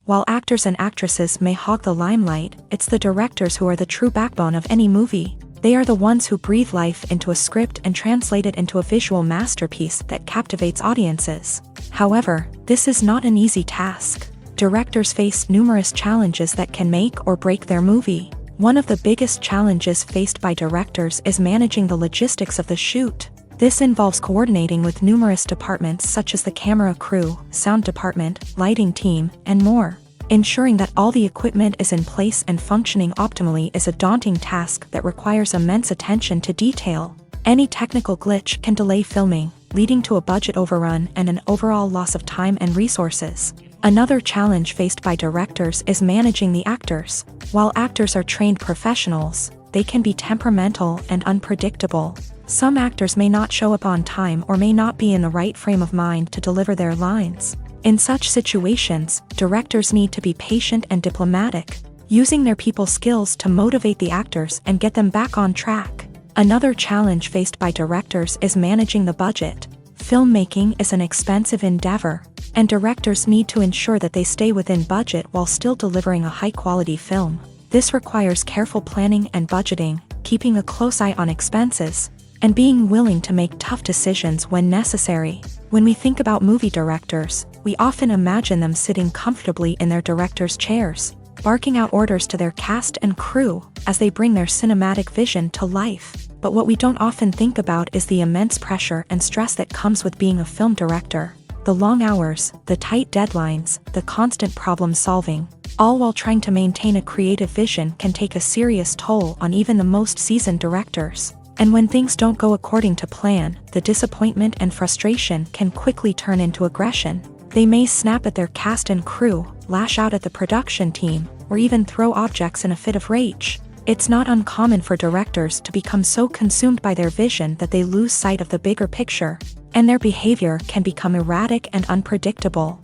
While actors and actresses may hog the limelight, it's the directors who are the true backbone of any movie. They are the ones who breathe life into a script and translate it into a visual masterpiece that captivates audiences. However, this is not an easy task. Directors face numerous challenges that can make or break their movie. One of the biggest challenges faced by directors is managing the logistics of the shoot. This involves coordinating with numerous departments such as the camera crew, sound department, lighting team, and more. Ensuring that all the equipment is in place and functioning optimally is a daunting task that requires immense attention to detail. Any technical glitch can delay filming, leading to a budget overrun and an overall loss of time and resources. Another challenge faced by directors is managing the actors. While actors are trained professionals, they can be temperamental and unpredictable. Some actors may not show up on time or may not be in the right frame of mind to deliver their lines. In such situations, directors need to be patient and diplomatic, using their people skills to motivate the actors and get them back on track. Another challenge faced by directors is managing the budget. Filmmaking is an expensive endeavor, and directors need to ensure that they stay within budget while still delivering a high-quality film. This requires careful planning and budgeting, keeping a close eye on expenses, and being willing to make tough decisions when necessary. When we think about movie directors, we often imagine them sitting comfortably in their director's chairs, barking out orders to their cast and crew as they bring their cinematic vision to life. But what we don't often think about is the immense pressure and stress that comes with being a film director. The long hours, the tight deadlines, the constant problem solving, all while trying to maintain a creative vision can take a serious toll on even the most seasoned directors. And when things don't go according to plan, the disappointment and frustration can quickly turn into aggression. They may snap at their cast and crew, lash out at the production team, or even throw objects in a fit of rage. It's not uncommon for directors to become so consumed by their vision that they lose sight of the bigger picture, and their behavior can become erratic and unpredictable.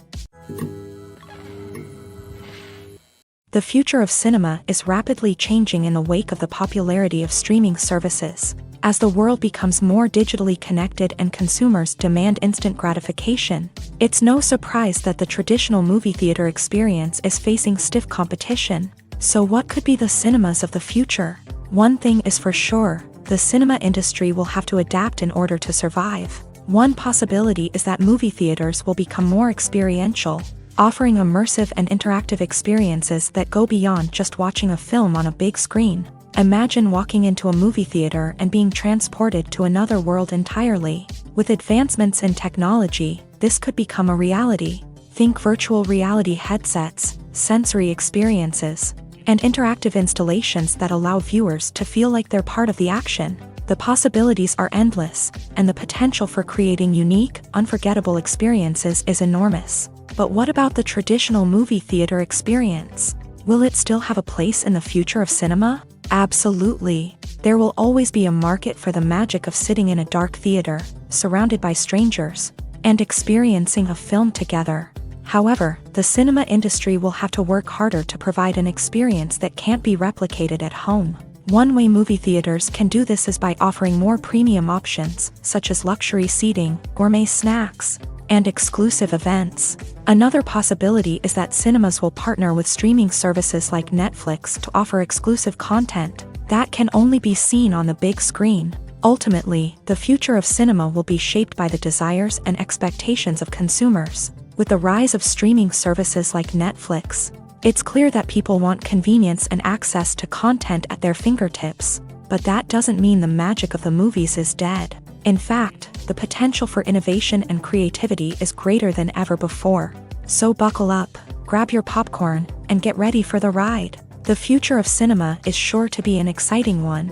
The future of cinema is rapidly changing in the wake of the popularity of streaming services. As the world becomes more digitally connected and consumers demand instant gratification, it's no surprise that the traditional movie theater experience is facing stiff competition. So what could be the cinemas of the future? One thing is for sure, the cinema industry will have to adapt in order to survive. One possibility is that movie theaters will become more experiential, offering immersive and interactive experiences that go beyond just watching a film on a big screen. Imagine walking into a movie theater and being transported to another world entirely. With advancements in technology, this could become a reality. Think virtual reality headsets, sensory experiences, and interactive installations that allow viewers to feel like they're part of the action. The possibilities are endless, and the potential for creating unique, unforgettable experiences is enormous. But what about the traditional movie theater experience? Will it still have a place in the future of cinema? Absolutely. There will always be a market for the magic of sitting in a dark theater, surrounded by strangers, and experiencing a film together. However, the cinema industry will have to work harder to provide an experience that can't be replicated at home. One way movie theaters can do this is by offering more premium options, such as luxury seating, gourmet snacks, and exclusive events. Another possibility is that cinemas will partner with streaming services like Netflix to offer exclusive content that can only be seen on the big screen. Ultimately, the future of cinema will be shaped by the desires and expectations of consumers. With the rise of streaming services like Netflix, it's clear that people want convenience and access to content at their fingertips. But that doesn't mean the magic of the movies is dead. In fact, the potential for innovation and creativity is greater than ever before. So buckle up, grab your popcorn, and get ready for the ride. The future of cinema is sure to be an exciting one.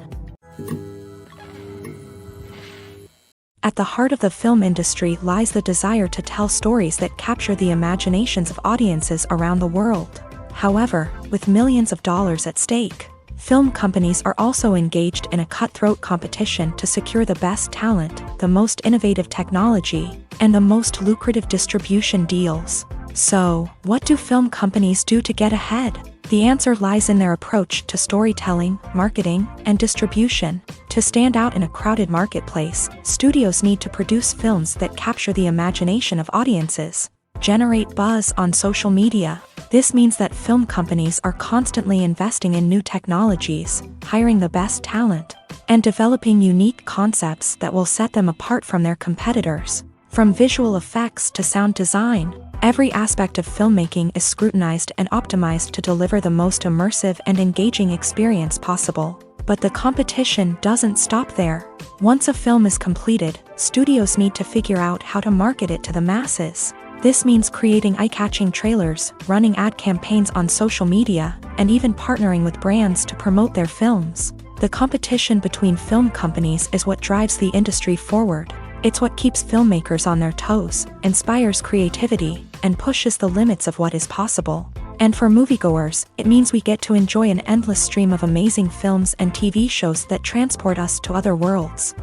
At the heart of the film industry lies the desire to tell stories that capture the imaginations of audiences around the world. However, with millions of dollars at stake, film companies are also engaged in a cutthroat competition to secure the best talent, the most innovative technology, and the most lucrative distribution deals. So, what do film companies do to get ahead? The answer lies in their approach to storytelling, marketing, and distribution. To stand out in a crowded marketplace, studios need to produce films that capture the imagination of audiences, generate buzz on social media. This means that film companies are constantly investing in new technologies, hiring the best talent, and developing unique concepts that will set them apart from their competitors. From visual effects to sound design, every aspect of filmmaking is scrutinized and optimized to deliver the most immersive and engaging experience possible. But the competition doesn't stop there. Once a film is completed, studios need to figure out how to market it to the masses. This means creating eye-catching trailers, running ad campaigns on social media, and even partnering with brands to promote their films. The competition between film companies is what drives the industry forward. It's what keeps filmmakers on their toes, inspires creativity, and pushes the limits of what is possible. And for moviegoers, it means we get to enjoy an endless stream of amazing films and TV shows that transport us to other worlds.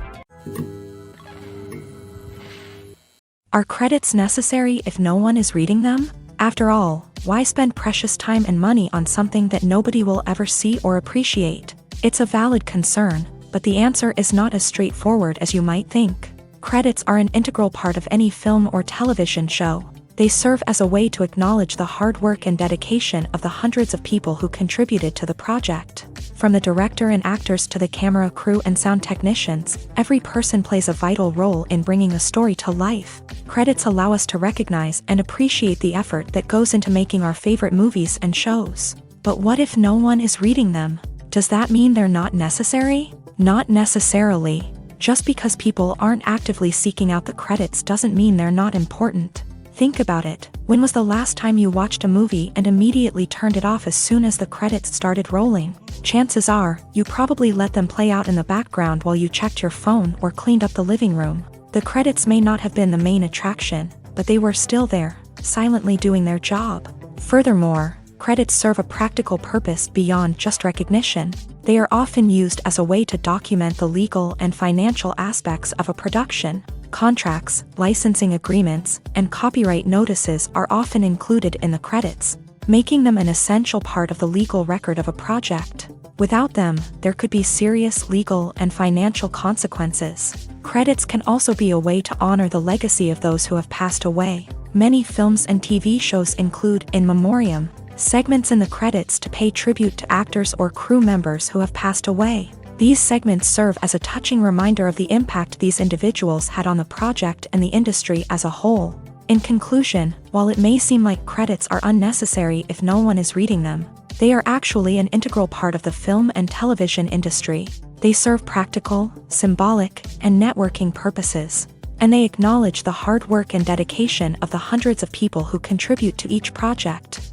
Are credits necessary if no one is reading them? After all, why spend precious time and money on something that nobody will ever see or appreciate? It's a valid concern, but the answer is not as straightforward as you might think. Credits are an integral part of any film or television show. They serve as a way to acknowledge the hard work and dedication of the hundreds of people who contributed to the project. From the director and actors to the camera crew and sound technicians, every person plays a vital role in bringing a story to life. Credits allow us to recognize and appreciate the effort that goes into making our favorite movies and shows. But what if no one is reading them? Does that mean they're not necessary? Not necessarily. Just because people aren't actively seeking out the credits doesn't mean they're not important. Think about it. When was the last time you watched a movie and immediately turned it off as soon as the credits started rolling? Chances are, you probably let them play out in the background while you checked your phone or cleaned up the living room. The credits may not have been the main attraction, but they were still there, silently doing their job. Furthermore, credits serve a practical purpose beyond just recognition. They are often used as a way to document the legal and financial aspects of a production. Contracts, licensing agreements, and copyright notices are often included in the credits. making them an essential part of the legal record of a project. Without them, there could be serious legal and financial consequences. Credits can also be a way to honor the legacy of those who have passed away. Many films and TV shows include in memoriam segments in the credits to pay tribute to actors or crew members who have passed away. These segments serve as a touching reminder of the impact these individuals had on the project and the industry as a whole. In conclusion, while it may seem like credits are unnecessary if no one is reading them, they are actually an integral part of the film and television industry. They serve practical, symbolic, and networking purposes, and they acknowledge the hard work and dedication of the hundreds of people who contribute to each project.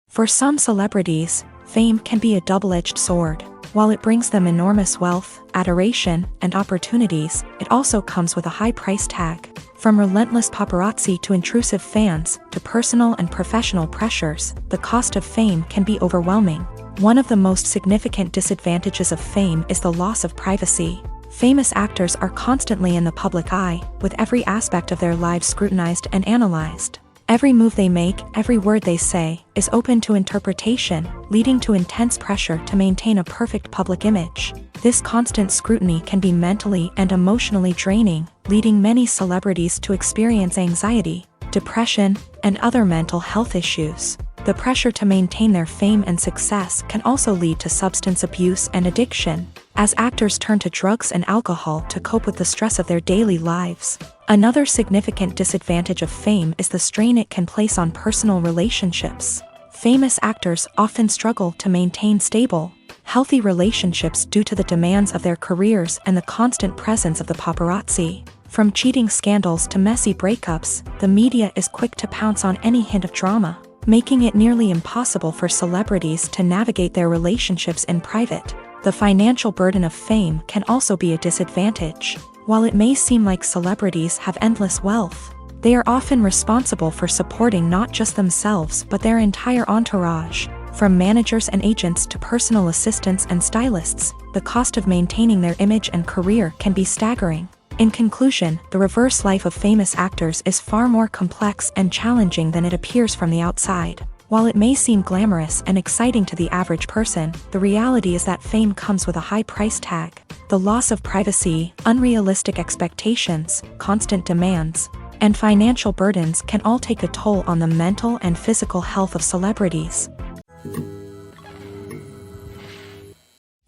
For some celebrities, fame can be a double-edged sword. While it brings them enormous wealth, adoration, and opportunities, it also comes with a high price tag. From relentless paparazzi to intrusive fans, to personal and professional pressures, the cost of fame can be overwhelming. One of the most significant disadvantages of fame is the loss of privacy. Famous actors are constantly in the public eye, with every aspect of their lives scrutinized and analyzed. Every move they make, every word they say, is open to interpretation, leading to intense pressure to maintain a perfect public image. This constant scrutiny can be mentally and emotionally draining, leading many celebrities to experience anxiety, depression, and other mental health issues. The pressure to maintain their fame and success can also lead to substance abuse and addiction, as actors turn to drugs and alcohol to cope with the stress of their daily lives. Another significant disadvantage of fame is the strain it can place on personal relationships. Famous actors often struggle to maintain stable, healthy relationships due to the demands of their careers and the constant presence of the paparazzi. From cheating scandals to messy breakups, the media is quick to pounce on any hint of drama, making it nearly impossible for celebrities to navigate their relationships in private. The financial burden of fame can also be a disadvantage. While it may seem like celebrities have endless wealth, they are often responsible for supporting not just themselves but their entire entourage. From managers and agents to personal assistants and stylists, the cost of maintaining their image and career can be staggering. In conclusion, the reverse life of famous actors is far more complex and challenging than it appears from the outside. While it may seem glamorous and exciting to the average person, the reality is that fame comes with a high price tag. The loss of privacy, unrealistic expectations, constant demands, and financial burdens can all take a toll on the mental and physical health of celebrities.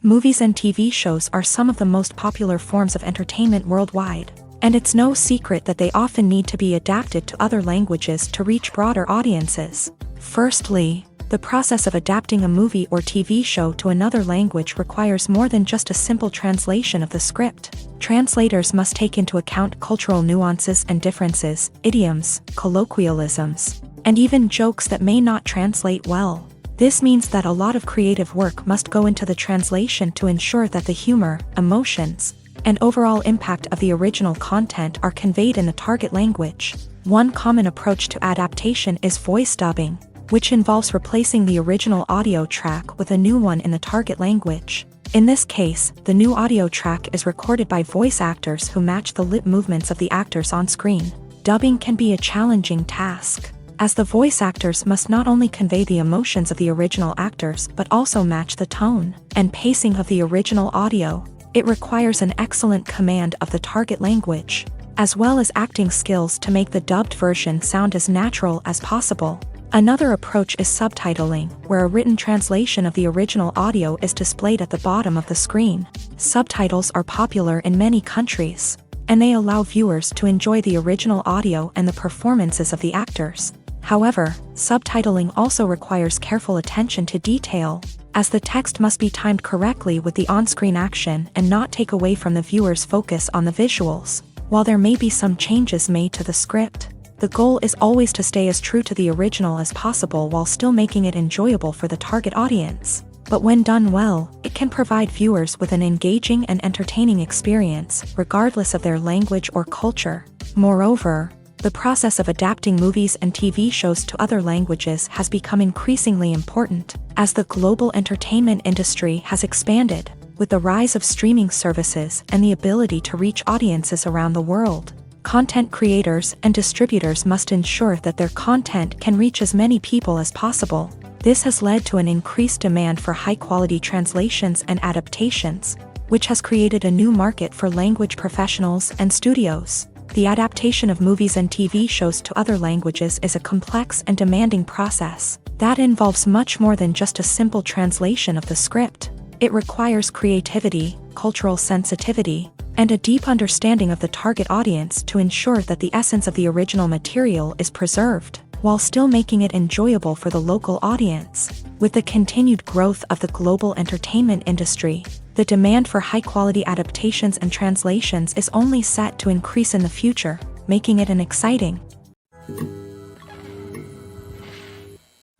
Movies and TV shows are some of the most popular forms of entertainment worldwide, and it's no secret that they often need to be adapted to other languages to reach broader audiences. Firstly, the process of adapting a movie or TV show to another language requires more than just a simple translation of the script. Translators must take into account cultural nuances and differences, idioms, colloquialisms, and even jokes that may not translate well. This means that a lot of creative work must go into the translation to ensure that the humor, emotions, and overall impact of the original content are conveyed in the target language. One common approach to adaptation is voice dubbing, which involves replacing the original audio track with a new one in the target language. In this case, the new audio track is recorded by voice actors who match the lip movements of the actors on screen. Dubbing can be a challenging task, as the voice actors must not only convey the emotions of the original actors but also match the tone and pacing of the original audio. It requires an excellent command of the target language, as well as acting skills to make the dubbed version sound as natural as possible. Another approach is subtitling, where a written translation of the original audio is displayed at the bottom of the screen. Subtitles are popular in many countries, and they allow viewers to enjoy the original audio and the performances of the actors. However, subtitling also requires careful attention to detail, as the text must be timed correctly with the on-screen action and not take away from the viewer's focus on the visuals. While there may be some changes made to the script, the goal is always to stay as true to the original as possible while still making it enjoyable for the target audience. But when done well, it can provide viewers with an engaging and entertaining experience, regardless of their language or culture. Moreover, the process of adapting movies and TV shows to other languages has become increasingly important, as the global entertainment industry has expanded, with the rise of streaming services and the ability to reach audiences around the world. Content creators and distributors must ensure that their content can reach as many people as possible. This has led to an increased demand for high-quality translations and adaptations, which has created a new market for language professionals and studios. The adaptation of movies and TV shows to other languages is a complex and demanding process that involves much more than just a simple translation of the script. It requires creativity, cultural sensitivity, and a deep understanding of the target audience to ensure that the essence of the original material is preserved, while still making it enjoyable for the local audience. With the continued growth of the global entertainment industry, the demand for high-quality adaptations and translations is only set to increase in the future, making it an exciting.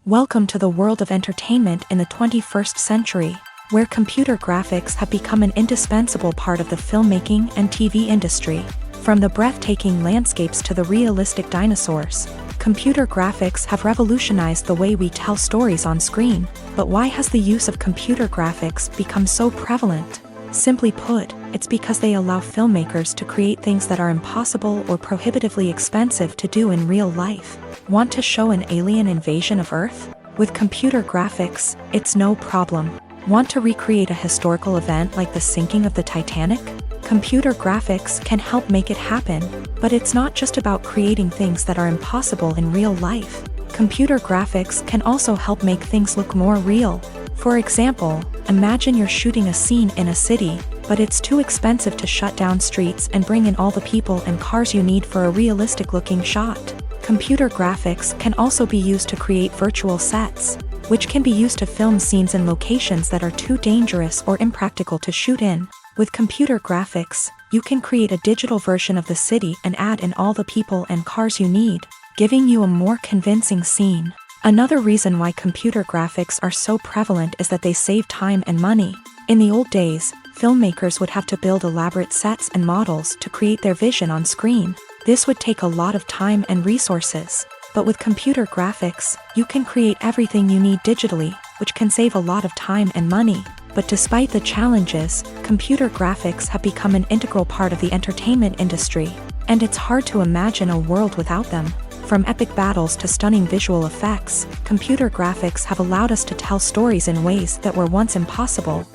Welcome to the world of entertainment in the 21st century, where computer graphics have become an indispensable part of the filmmaking and TV industry. From the breathtaking landscapes to the realistic dinosaurs, computer graphics have revolutionized the way we tell stories on screen. But why has the use of computer graphics become so prevalent? Simply put, it's because they allow filmmakers to create things that are impossible or prohibitively expensive to do in real life. Want to show an alien invasion of Earth? With computer graphics, it's no problem. Want to recreate a historical event like the sinking of the Titanic? Computer graphics can help make it happen, but it's not just about creating things that are impossible in real life. Computer graphics can also help make things look more real. For example, imagine you're shooting a scene in a city, but it's too expensive to shut down streets and bring in all the people and cars you need for a realistic-looking shot. Computer graphics can also be used to create virtual sets, which can be used to film scenes in locations that are too dangerous or impractical to shoot in. With computer graphics, you can create a digital version of the city and add in all the people and cars you need, giving you a more convincing scene. Another reason why computer graphics are so prevalent is that they save time and money. In the old days, filmmakers would have to build elaborate sets and models to create their vision on screen. This would take a lot of time and resources. But with computer graphics, you can create everything you need digitally, which can save a lot of time and money. But despite the challenges, computer graphics have become an integral part of the entertainment industry, and it's hard to imagine a world without them. From epic battles to stunning visual effects, computer graphics have allowed us to tell stories in ways that were once impossible.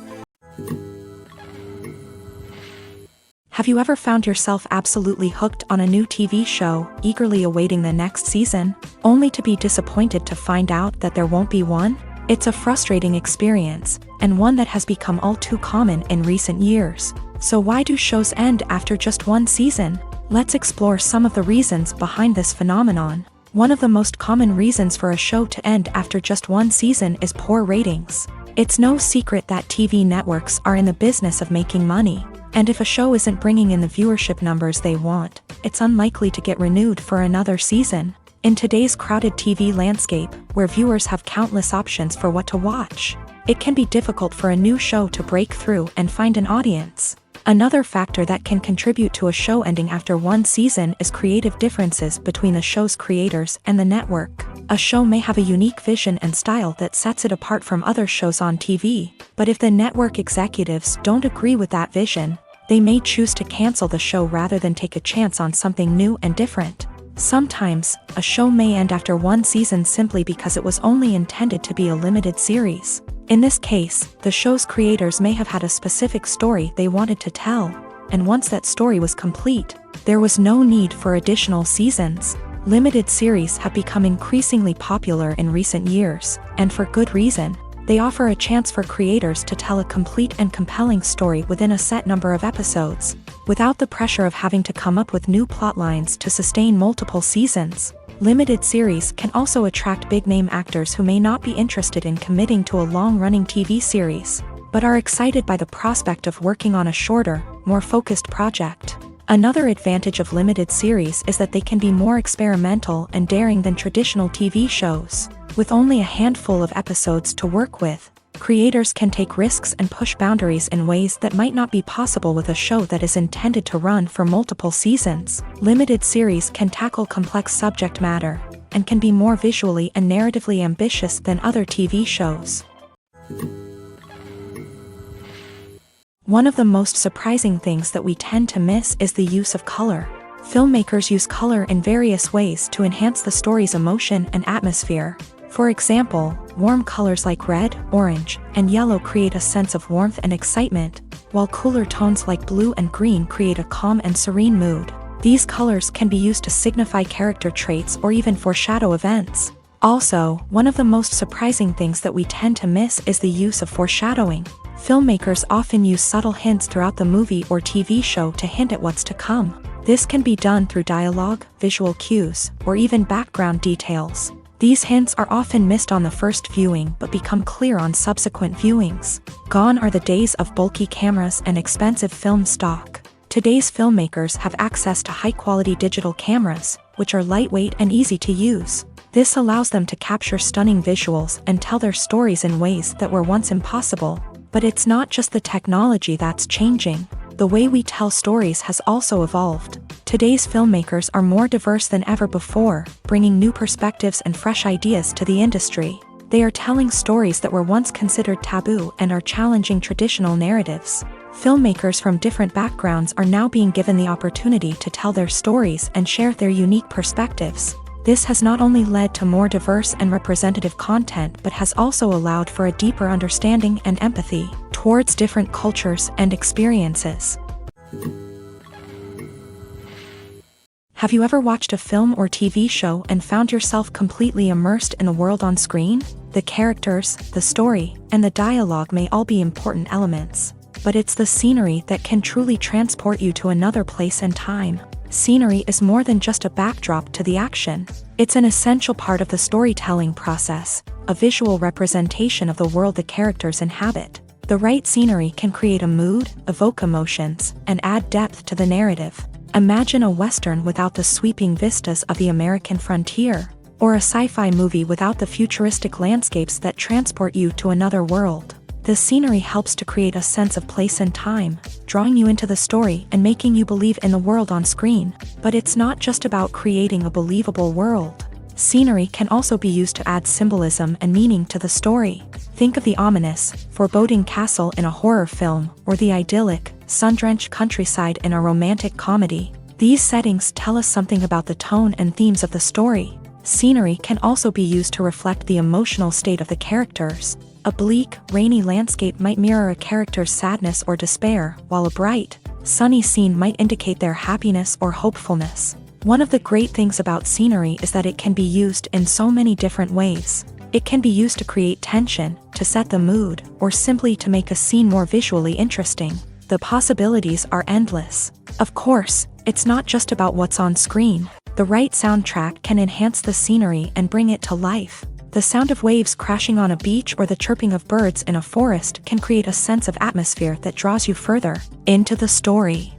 Have you ever found yourself absolutely hooked on a new TV show, eagerly awaiting the next season, only to be disappointed to find out that there won't be one? It's a frustrating experience, and one that has become all too common in recent years. So why do shows end after just one season? Let's explore some of the reasons behind this phenomenon. One of the most common reasons for a show to end after just one season is poor ratings. It's no secret that TV networks are in the business of making money, and if a show isn't bringing in the viewership numbers they want, it's unlikely to get renewed for another season. In today's crowded TV landscape, where viewers have countless options for what to watch, it can be difficult for a new show to break through and find an audience. Another factor that can contribute to a show ending after one season is creative differences between the show's creators and the network. A show may have a unique vision and style that sets it apart from other shows on TV, but if the network executives don't agree with that vision, they may choose to cancel the show rather than take a chance on something new and different. Sometimes, a show may end after one season simply because it was only intended to be a limited series. In this case, the show's creators may have had a specific story they wanted to tell, and once that story was complete, there was no need for additional seasons. Limited series have become increasingly popular in recent years, and for good reason. They offer a chance for creators to tell a complete and compelling story within a set number of episodes, without the pressure of having to come up with new plotlines to sustain multiple seasons. Limited series can also attract big-name actors who may not be interested in committing to a long-running TV series, but are excited by the prospect of working on a shorter, more focused project. Another advantage of limited series is that they can be more experimental and daring than traditional TV shows. With only a handful of episodes to work with, creators can take risks and push boundaries in ways that might not be possible with a show that is intended to run for multiple seasons. Limited series can tackle complex subject matter, and can be more visually and narratively ambitious than other TV shows. One of the most surprising things that we tend to miss is the use of color. Filmmakers use color in various ways to enhance the story's emotion and atmosphere. For example, warm colors like red, orange, and yellow create a sense of warmth and excitement, while cooler tones like blue and green create a calm and serene mood. These colors can be used to signify character traits or even foreshadow events. Also, one of the most surprising things that we tend to miss is the use of foreshadowing. Filmmakers often use subtle hints throughout the movie or TV show to hint at what's to come. This can be done through dialogue, visual cues, or even background details. These hints are often missed on the first viewing but become clear on subsequent viewings. Gone are the days of bulky cameras and expensive film stock. Today's filmmakers have access to high-quality digital cameras, which are lightweight and easy to use. This allows them to capture stunning visuals and tell their stories in ways that were once impossible. But it's not just the technology that's changing. The way we tell stories has also evolved. Today's filmmakers are more diverse than ever before, bringing new perspectives and fresh ideas to the industry. They are telling stories that were once considered taboo and are challenging traditional narratives. Filmmakers from different backgrounds are now being given the opportunity to tell their stories and share their unique perspectives. This has not only led to more diverse and representative content but has also allowed for a deeper understanding and empathy towards different cultures and experiences. Have you ever watched a film or TV show and found yourself completely immersed in the world on screen? The characters, the story, and the dialogue may all be important elements, but it's the scenery that can truly transport you to another place and time. Scenery is more than just a backdrop to the action. It's an essential part of the storytelling process, a visual representation of the world the characters inhabit. The right scenery can create a mood, evoke emotions, and add depth to the narrative. Imagine a Western without the sweeping vistas of the American frontier, or a sci-fi movie without the futuristic landscapes that transport you to another world. The scenery helps to create a sense of place and time, drawing you into the story and making you believe in the world on screen. But it's not just about creating a believable world. Scenery can also be used to add symbolism and meaning to the story. Think of the ominous, foreboding castle in a horror film, or the idyllic, sun-drenched countryside in a romantic comedy. These settings tell us something about the tone and themes of the story. Scenery can also be used to reflect the emotional state of the characters. A bleak, rainy landscape might mirror a character's sadness or despair, while a bright, sunny scene might indicate their happiness or hopefulness. One of the great things about scenery is that it can be used in so many different ways. It can be used to create tension, to set the mood, or simply to make a scene more visually interesting. The possibilities are endless. Of course, it's not just about what's on screen. The right soundtrack can enhance the scenery and bring it to life. The sound of waves crashing on a beach or the chirping of birds in a forest can create a sense of atmosphere that draws you further into the story.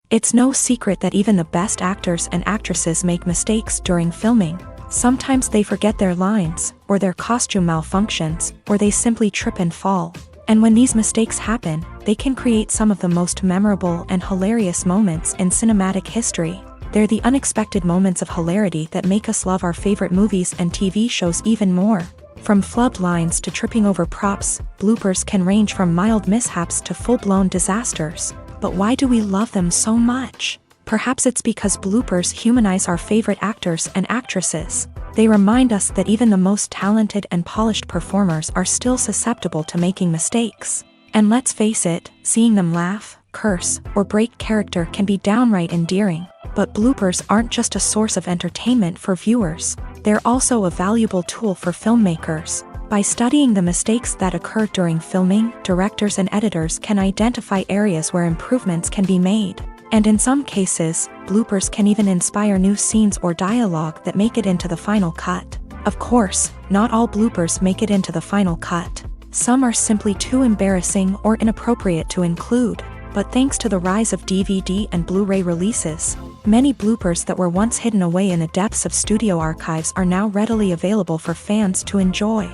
It's no secret that even the best actors and actresses make mistakes during filming. Sometimes they forget their lines, or their costume malfunctions, or they simply trip and fall. And when these mistakes happen, they can create some of the most memorable and hilarious moments in cinematic history. They're the unexpected moments of hilarity that make us love our favorite movies and TV shows even more. From flubbed lines to tripping over props, bloopers can range from mild mishaps to full-blown disasters. But why do we love them so much? Perhaps it's because bloopers humanize our favorite actors and actresses. They remind us that even the most talented and polished performers are still susceptible to making mistakes. And let's face it, seeing them laugh, curse, or break character can be downright endearing. But bloopers aren't just a source of entertainment for viewers. They're also a valuable tool for filmmakers. By studying the mistakes that occur during filming, directors and editors can identify areas where improvements can be made. And in some cases, bloopers can even inspire new scenes or dialogue that make it into the final cut. Of course, not all bloopers make it into the final cut. Some are simply too embarrassing or inappropriate to include. But thanks to the rise of DVD and Blu-ray releases, many bloopers that were once hidden away in the depths of studio archives are now readily available for fans to enjoy.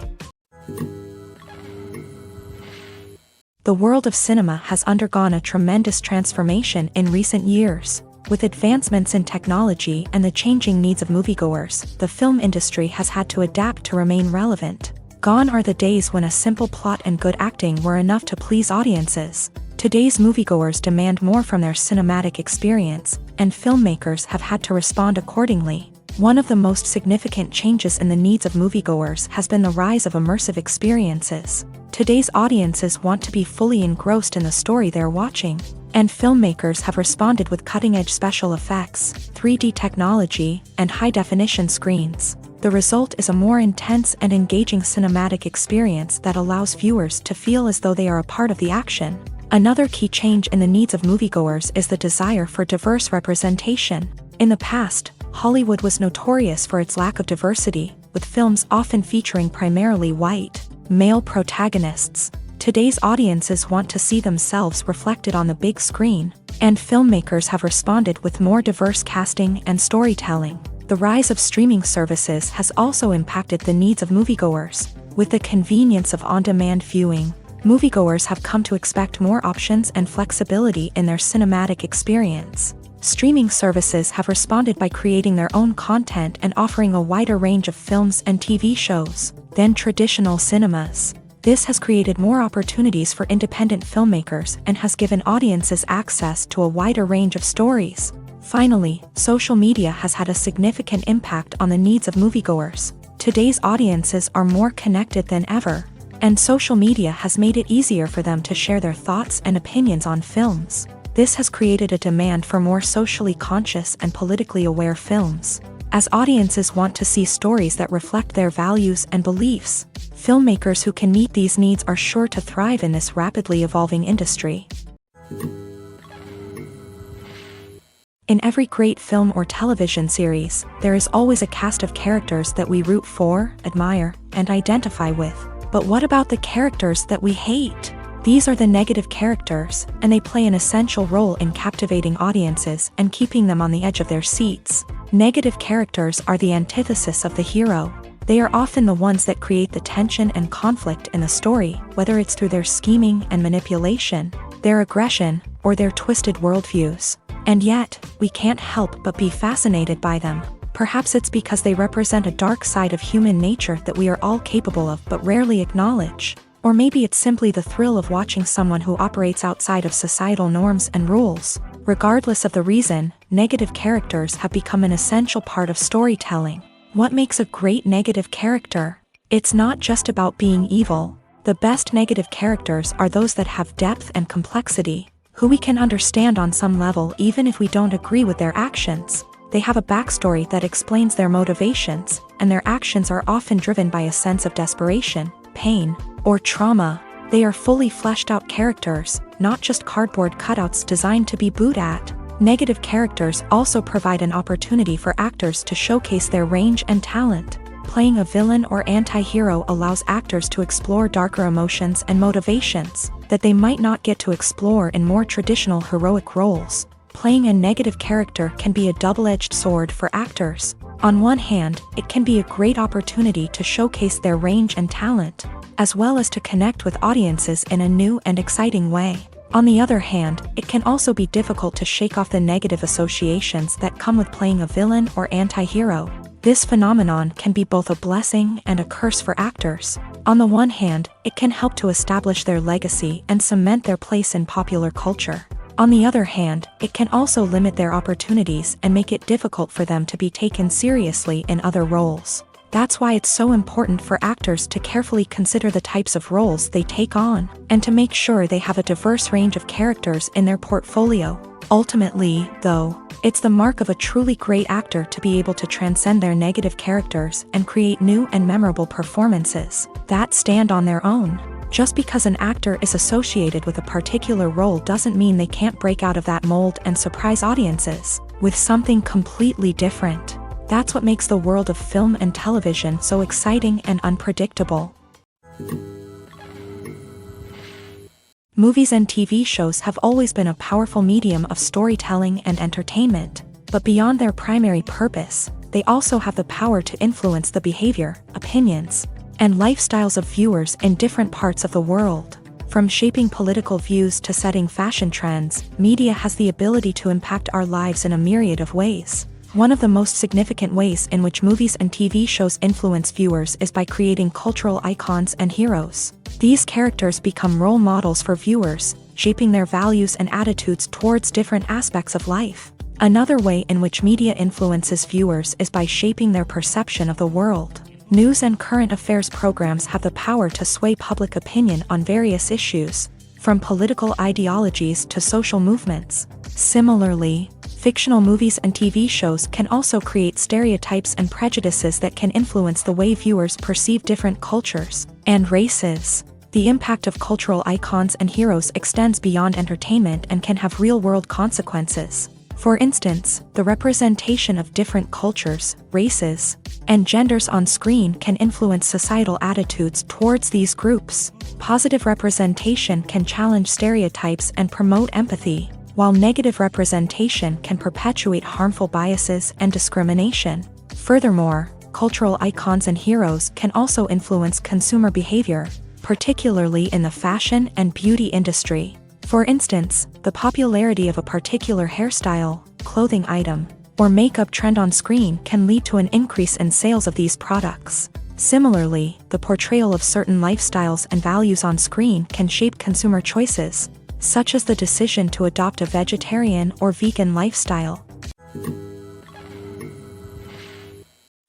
The world of cinema has undergone a tremendous transformation in recent years. With advancements in technology and the changing needs of moviegoers, the film industry has had to adapt to remain relevant. Gone are the days when a simple plot and good acting were enough to please audiences. Today's moviegoers demand more from their cinematic experience, and filmmakers have had to respond accordingly. One of the most significant changes in the needs of moviegoers has been the rise of immersive experiences. Today's audiences want to be fully engrossed in the story they're watching, and filmmakers have responded with cutting-edge special effects, 3D technology, and high-definition screens. The result is a more intense and engaging cinematic experience that allows viewers to feel as though they are a part of the action. Another key change in the needs of moviegoers is the desire for diverse representation. In the past, Hollywood was notorious for its lack of diversity, with films often featuring primarily white, male protagonists. Today's audiences want to see themselves reflected on the big screen, and filmmakers have responded with more diverse casting and storytelling. The rise of streaming services has also impacted the needs of moviegoers. With the convenience of on-demand viewing, moviegoers have come to expect more options and flexibility in their cinematic experience. Streaming services have responded by creating their own content and offering a wider range of films and TV shows than traditional cinemas. This has created more opportunities for independent filmmakers and has given audiences access to a wider range of stories. Finally, social media has had a significant impact on the needs of moviegoers. Today's audiences are more connected than ever, and social media has made it easier for them to share their thoughts and opinions on films. This has created a demand for more socially conscious and politically aware films. As audiences want to see stories that reflect their values and beliefs, filmmakers who can meet these needs are sure to thrive in this rapidly evolving industry. In every great film or television series, there is always a cast of characters that we root for, admire, and identify with. But what about the characters that we hate? These are the negative characters, and they play an essential role in captivating audiences and keeping them on the edge of their seats. Negative characters are the antithesis of the hero. They are often the ones that create the tension and conflict in the story, whether it's through their scheming and manipulation, their aggression, or their twisted worldviews. And yet, we can't help but be fascinated by them. Perhaps it's because they represent a dark side of human nature that we are all capable of but rarely acknowledge. Or maybe it's simply the thrill of watching someone who operates outside of societal norms and rules. Regardless of the reason, negative characters have become an essential part of storytelling. What makes a great negative character? It's not just about being evil. The best negative characters are those that have depth and complexity, who we can understand on some level even if we don't agree with their actions. They have a backstory that explains their motivations, and their actions are often driven by a sense of desperation, pain, or trauma. They are fully fleshed out characters, not just cardboard cutouts designed to be booed at. Negative characters also provide an opportunity for actors to showcase their range and talent. Playing a villain or anti-hero allows actors to explore darker emotions and motivations that they might not get to explore in more traditional heroic roles. Playing a negative character can be a double-edged sword for actors. On one hand, it can be a great opportunity to showcase their range and talent, as well as to connect with audiences in a new and exciting way. On the other hand, it can also be difficult to shake off the negative associations that come with playing a villain or anti-hero. This phenomenon can be both a blessing and a curse for actors. On the one hand, it can help to establish their legacy and cement their place in popular culture. On the other hand, it can also limit their opportunities and make it difficult for them to be taken seriously in other roles. That's why it's so important for actors to carefully consider the types of roles they take on, and to make sure they have a diverse range of characters in their portfolio. Ultimately, though, it's the mark of a truly great actor to be able to transcend their negative characters and create new and memorable performances that stand on their own. Just because an actor is associated with a particular role doesn't mean they can't break out of that mold and surprise audiences with something completely different. That's what makes the world of film and television so exciting and unpredictable. Movies and TV shows have always been a powerful medium of storytelling and entertainment, but beyond their primary purpose, they also have the power to influence the behavior, opinions, and lifestyles of viewers in different parts of the world. From shaping political views to setting fashion trends, media has the ability to impact our lives in a myriad of ways. One of the most significant ways in which movies and TV shows influence viewers is by creating cultural icons and heroes. These characters become role models for viewers, shaping their values and attitudes towards different aspects of life. Another way in which media influences viewers is by shaping their perception of the world. News and current affairs programs have the power to sway public opinion on various issues, from political ideologies to social movements. Similarly, fictional movies and TV shows can also create stereotypes and prejudices that can influence the way viewers perceive different cultures and races. The impact of cultural icons and heroes extends beyond entertainment and can have real-world consequences. For instance, the representation of different cultures, races, and genders on screen can influence societal attitudes towards these groups. Positive representation can challenge stereotypes and promote empathy, while negative representation can perpetuate harmful biases and discrimination. Furthermore, cultural icons and heroes can also influence consumer behavior, particularly in the fashion and beauty industry. For instance, the popularity of a particular hairstyle, clothing item, or makeup trend on screen can lead to an increase in sales of these products. Similarly, the portrayal of certain lifestyles and values on screen can shape consumer choices, such as the decision to adopt a vegetarian or vegan lifestyle.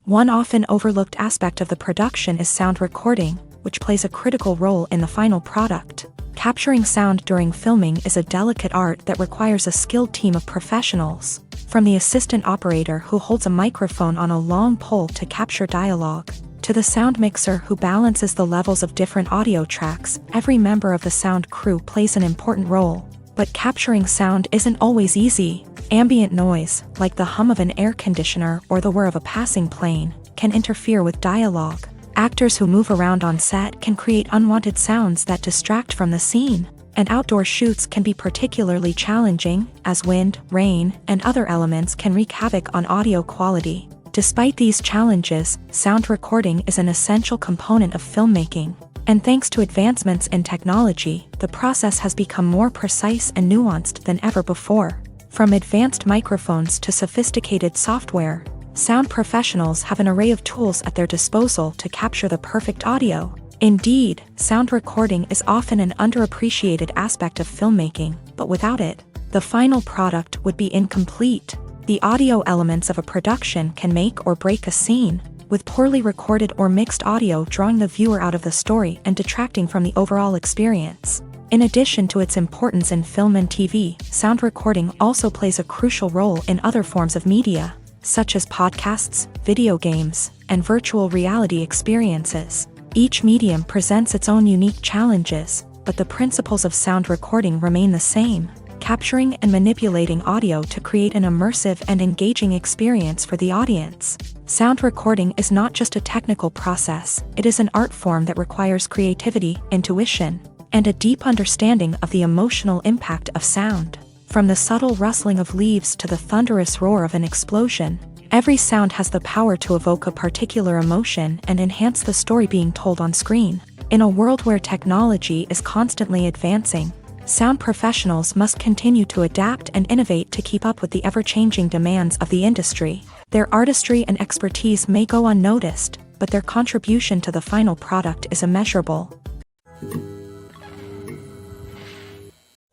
One often overlooked aspect of the production is sound recording, which plays a critical role in the final product. Capturing sound during filming is a delicate art that requires a skilled team of professionals, from the assistant operator who holds a microphone on a long pole to capture dialogue, to the sound mixer who balances the levels of different audio tracks. Every member of the sound crew plays an important role. But capturing sound isn't always easy. Ambient noise, like the hum of an air conditioner or the whir of a passing plane, can interfere with dialogue. Actors who move around on set can create unwanted sounds that distract from the scene, and outdoor shoots can be particularly challenging, as wind, rain, and other elements can wreak havoc on audio quality. Despite these challenges, sound recording is an essential component of filmmaking, and thanks to advancements in technology, the process has become more precise and nuanced than ever before. From advanced microphones to sophisticated software, sound professionals have an array of tools at their disposal to capture the perfect audio. Indeed, sound recording is often an underappreciated aspect of filmmaking, but without it, the final product would be incomplete. The audio elements of a production can make or break a scene, with poorly recorded or mixed audio drawing the viewer out of the story and detracting from the overall experience. In addition to its importance in film and TV, sound recording also plays a crucial role in other forms of media, such as podcasts, video games, and virtual reality experiences. Each medium presents its own unique challenges, but the principles of sound recording remain the same: capturing and manipulating audio to create an immersive and engaging experience for the audience. Sound recording is not just a technical process, it is an art form that requires creativity, intuition, and a deep understanding of the emotional impact of sound. From the subtle rustling of leaves to the thunderous roar of an explosion, every sound has the power to evoke a particular emotion and enhance the story being told on screen. In a world where technology is constantly advancing, sound professionals must continue to adapt and innovate to keep up with the ever-changing demands of the industry. Their artistry and expertise may go unnoticed, but their contribution to the final product is immeasurable.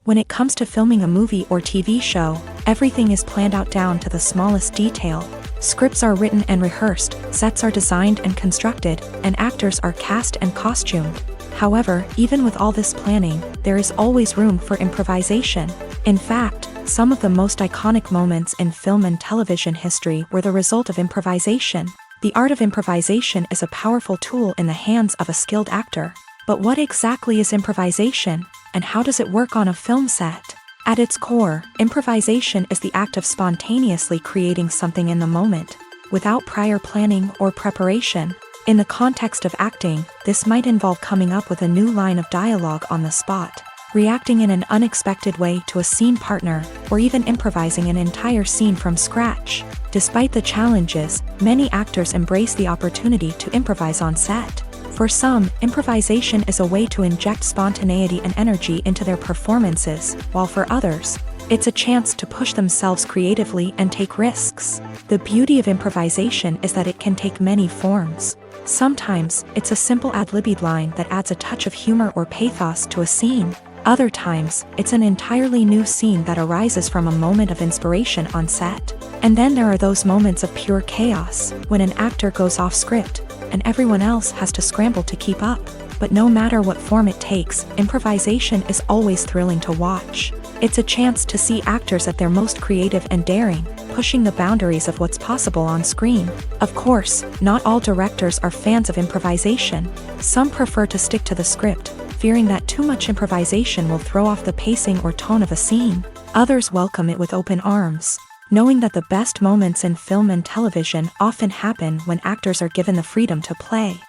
When it comes to filming a movie or TV show, everything is planned out down to the smallest detail. Scripts are written and rehearsed, sets are designed and constructed, and actors are cast and costumed. However, even with all this planning, there is always room for improvisation. In fact, some of the most iconic moments in film and television history were the result of improvisation. The art of improvisation is a powerful tool in the hands of a skilled actor. But what exactly is improvisation, and how does it work on a film set? At its core, improvisation is the act of spontaneously creating something in the moment, without prior planning or preparation. In the context of acting, this might involve coming up with a new line of dialogue on the spot, reacting in an unexpected way to a scene partner, or even improvising an entire scene from scratch. Despite the challenges, many actors embrace the opportunity to improvise on set. For some, improvisation is a way to inject spontaneity and energy into their performances, while for others, it's a chance to push themselves creatively and take risks. The beauty of improvisation is that it can take many forms. Sometimes, it's a simple ad-libbed line that adds a touch of humor or pathos to a scene. Other times, it's an entirely new scene that arises from a moment of inspiration on set. And then there are those moments of pure chaos, when an actor goes off script, and everyone else has to scramble to keep up. But no matter what form it takes, improvisation is always thrilling to watch. It's a chance to see actors at their most creative and daring, pushing the boundaries of what's possible on screen. Of course, not all directors are fans of improvisation. Some prefer to stick to the script, fearing that too much improvisation will throw off the pacing or tone of a scene. Others welcome it with open arms, knowing that the best moments in film and television often happen when actors are given the freedom to play.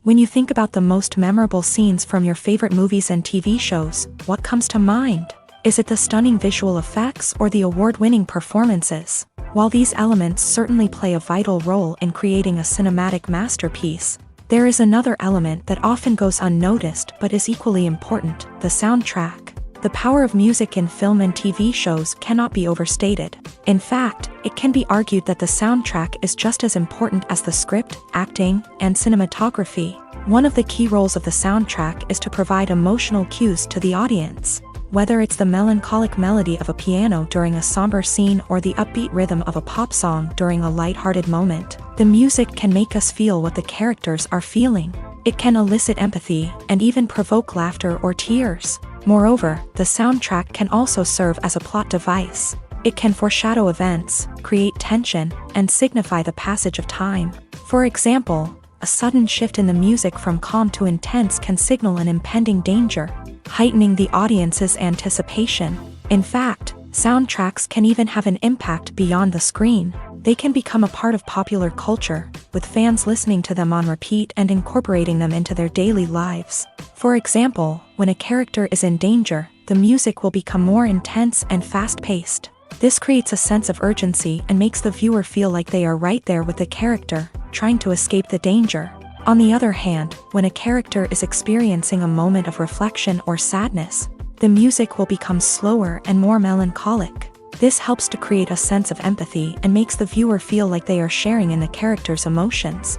When you think about the most memorable scenes from your favorite movies and TV shows, what comes to mind? Is it the stunning visual effects or the award-winning performances? While these elements certainly play a vital role in creating a cinematic masterpiece, there is another element that often goes unnoticed but is equally important: the soundtrack. The power of music in film and TV shows cannot be overstated. In fact, it can be argued that the soundtrack is just as important as the script, acting, and cinematography. One of the key roles of the soundtrack is to provide emotional cues to the audience. Whether it's the melancholic melody of a piano during a somber scene or the upbeat rhythm of a pop song during a light-hearted moment, the music can make us feel what the characters are feeling. It can elicit empathy and even provoke laughter or tears. Moreover, the soundtrack can also serve as a plot device. It can foreshadow events, create tension, and signify the passage of time. For example, a sudden shift in the music from calm to intense can signal an impending danger, heightening the audience's anticipation. In fact, soundtracks can even have an impact beyond the screen. They can become a part of popular culture, with fans listening to them on repeat and incorporating them into their daily lives. For example, when a character is in danger, the music will become more intense and fast-paced. This creates a sense of urgency and makes the viewer feel like they are right there with the character, trying to escape the danger. On the other hand, when a character is experiencing a moment of reflection or sadness, the music will become slower and more melancholic. This helps to create a sense of empathy and makes the viewer feel like they are sharing in the character's emotions.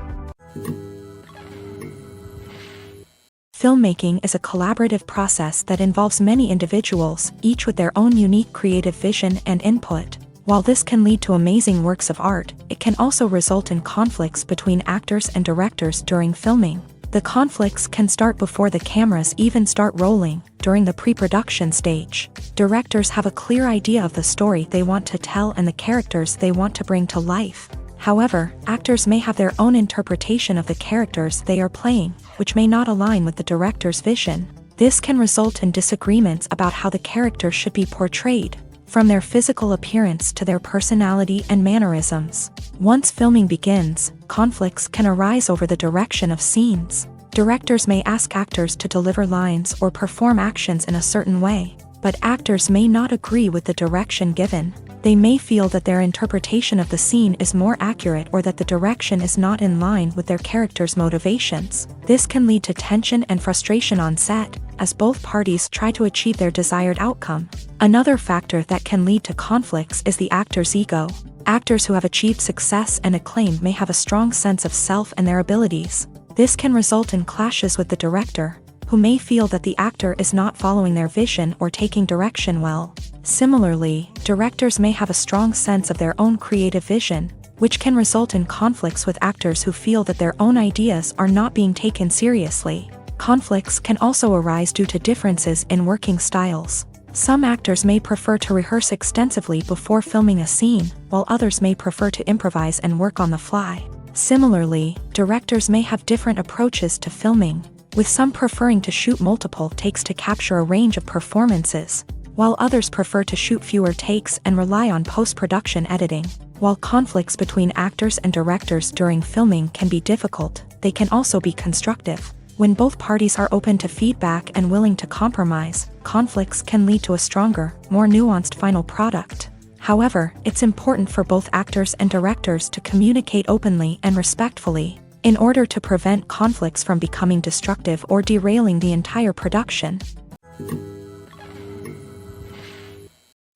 Filmmaking is a collaborative process that involves many individuals, each with their own unique creative vision and input. While this can lead to amazing works of art, it can also result in conflicts between actors and directors during filming. The conflicts can start before the cameras even start rolling, during the pre-production stage. Directors have a clear idea of the story they want to tell and the characters they want to bring to life. However, actors may have their own interpretation of the characters they are playing, which may not align with the director's vision. This can result in disagreements about how the character should be portrayed, from their physical appearance to their personality and mannerisms. Once filming begins, conflicts can arise over the direction of scenes. Directors may ask actors to deliver lines or perform actions in a certain way, but actors may not agree with the direction given. They may feel that their interpretation of the scene is more accurate or that the direction is not in line with their character's motivations. This can lead to tension and frustration on set, as both parties try to achieve their desired outcome. Another factor that can lead to conflicts is the actor's ego. Actors who have achieved success and acclaim may have a strong sense of self and their abilities. This can result in clashes with the director, who may feel that the actor is not following their vision or taking direction well. Similarly, directors may have a strong sense of their own creative vision, which can result in conflicts with actors who feel that their own ideas are not being taken seriously. Conflicts can also arise due to differences in working styles. Some actors may prefer to rehearse extensively before filming a scene, while others may prefer to improvise and work on the fly. Similarly, directors may have different approaches to filming, with some preferring to shoot multiple takes to capture a range of performances, while others prefer to shoot fewer takes and rely on post-production editing. While conflicts between actors and directors during filming can be difficult, they can also be constructive. When both parties are open to feedback and willing to compromise, conflicts can lead to a stronger, more nuanced final product. However, it's important for both actors and directors to communicate openly and respectfully, in order to prevent conflicts from becoming destructive or derailing the entire production.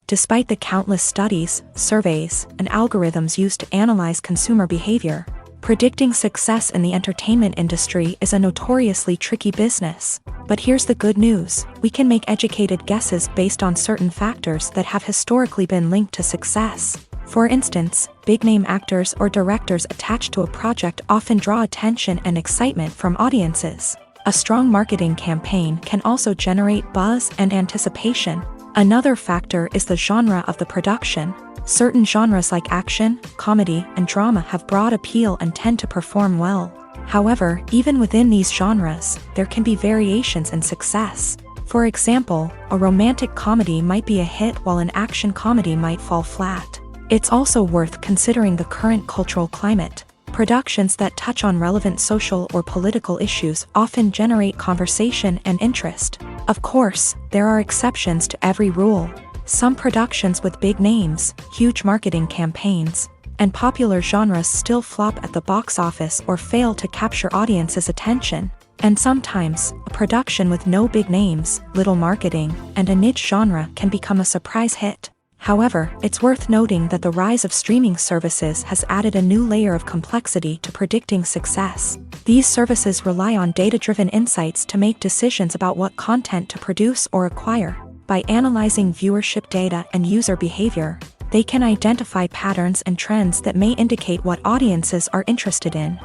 Despite the countless studies, surveys, and algorithms used to analyze consumer behavior, Predicting success in the entertainment industry is a notoriously tricky business. But here's the good news: we can make educated guesses based on certain factors that have historically been linked to success. For instance, big-name actors or directors attached to a project often draw attention and excitement from audiences. A strong marketing campaign can also generate buzz and anticipation. Another factor is the genre of the production. Certain genres like action, comedy, and drama have broad appeal and tend to perform well. However, even within these genres, there can be variations in success. For example, a romantic comedy might be a hit while an action comedy might fall flat. It's also worth considering the current cultural climate. Productions that touch on relevant social or political issues often generate conversation and interest. Of course, there are exceptions to every rule. Some productions with big names, huge marketing campaigns, and popular genres still flop at the box office or fail to capture audiences' attention. And sometimes, a production with no big names, little marketing, and a niche genre can become a surprise hit. However, it's worth noting that the rise of streaming services has added a new layer of complexity to predicting success. These services rely on data-driven insights to make decisions about what content to produce or acquire. By analyzing viewership data and user behavior, they can identify patterns and trends that may indicate what audiences are interested in.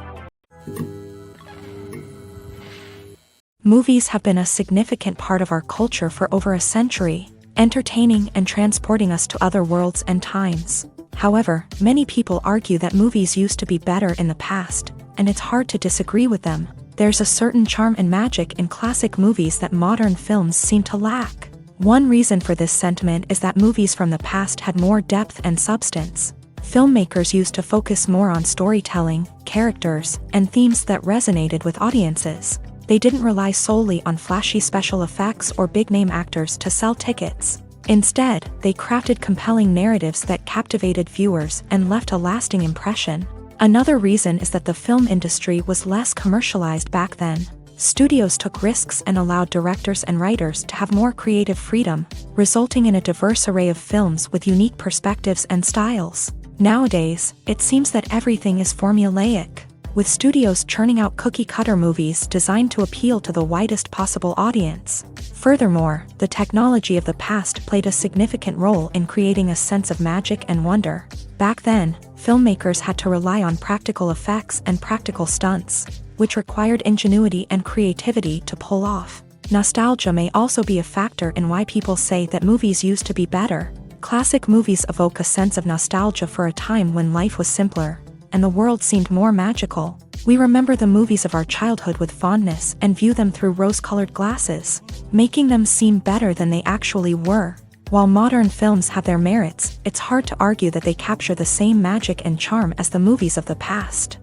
Movies have been a significant part of our culture for over a century, entertaining and transporting us to other worlds and times. However, many people argue that movies used to be better in the past, and it's hard to disagree with them. There's a certain charm and magic in classic movies that modern films seem to lack. One reason for this sentiment is that movies from the past had more depth and substance. Filmmakers used to focus more on storytelling, characters, and themes that resonated with audiences. They didn't rely solely on flashy special effects or big-name actors to sell tickets. Instead, they crafted compelling narratives that captivated viewers and left a lasting impression. Another reason is that the film industry was less commercialized back then. Studios took risks and allowed directors and writers to have more creative freedom, resulting in a diverse array of films with unique perspectives and styles. Nowadays, it seems that everything is formulaic, with studios churning out cookie-cutter movies designed to appeal to the widest possible audience. Furthermore, the technology of the past played a significant role in creating a sense of magic and wonder. Back then, filmmakers had to rely on practical effects and practical stunts, which required ingenuity and creativity to pull off. Nostalgia may also be a factor in why people say that movies used to be better. Classic movies evoke a sense of nostalgia for a time when life was simpler, and the world seemed more magical. We remember the movies of our childhood with fondness and view them through rose-colored glasses, making them seem better than they actually were. While modern films have their merits, it's hard to argue that they capture the same magic and charm as the movies of the past.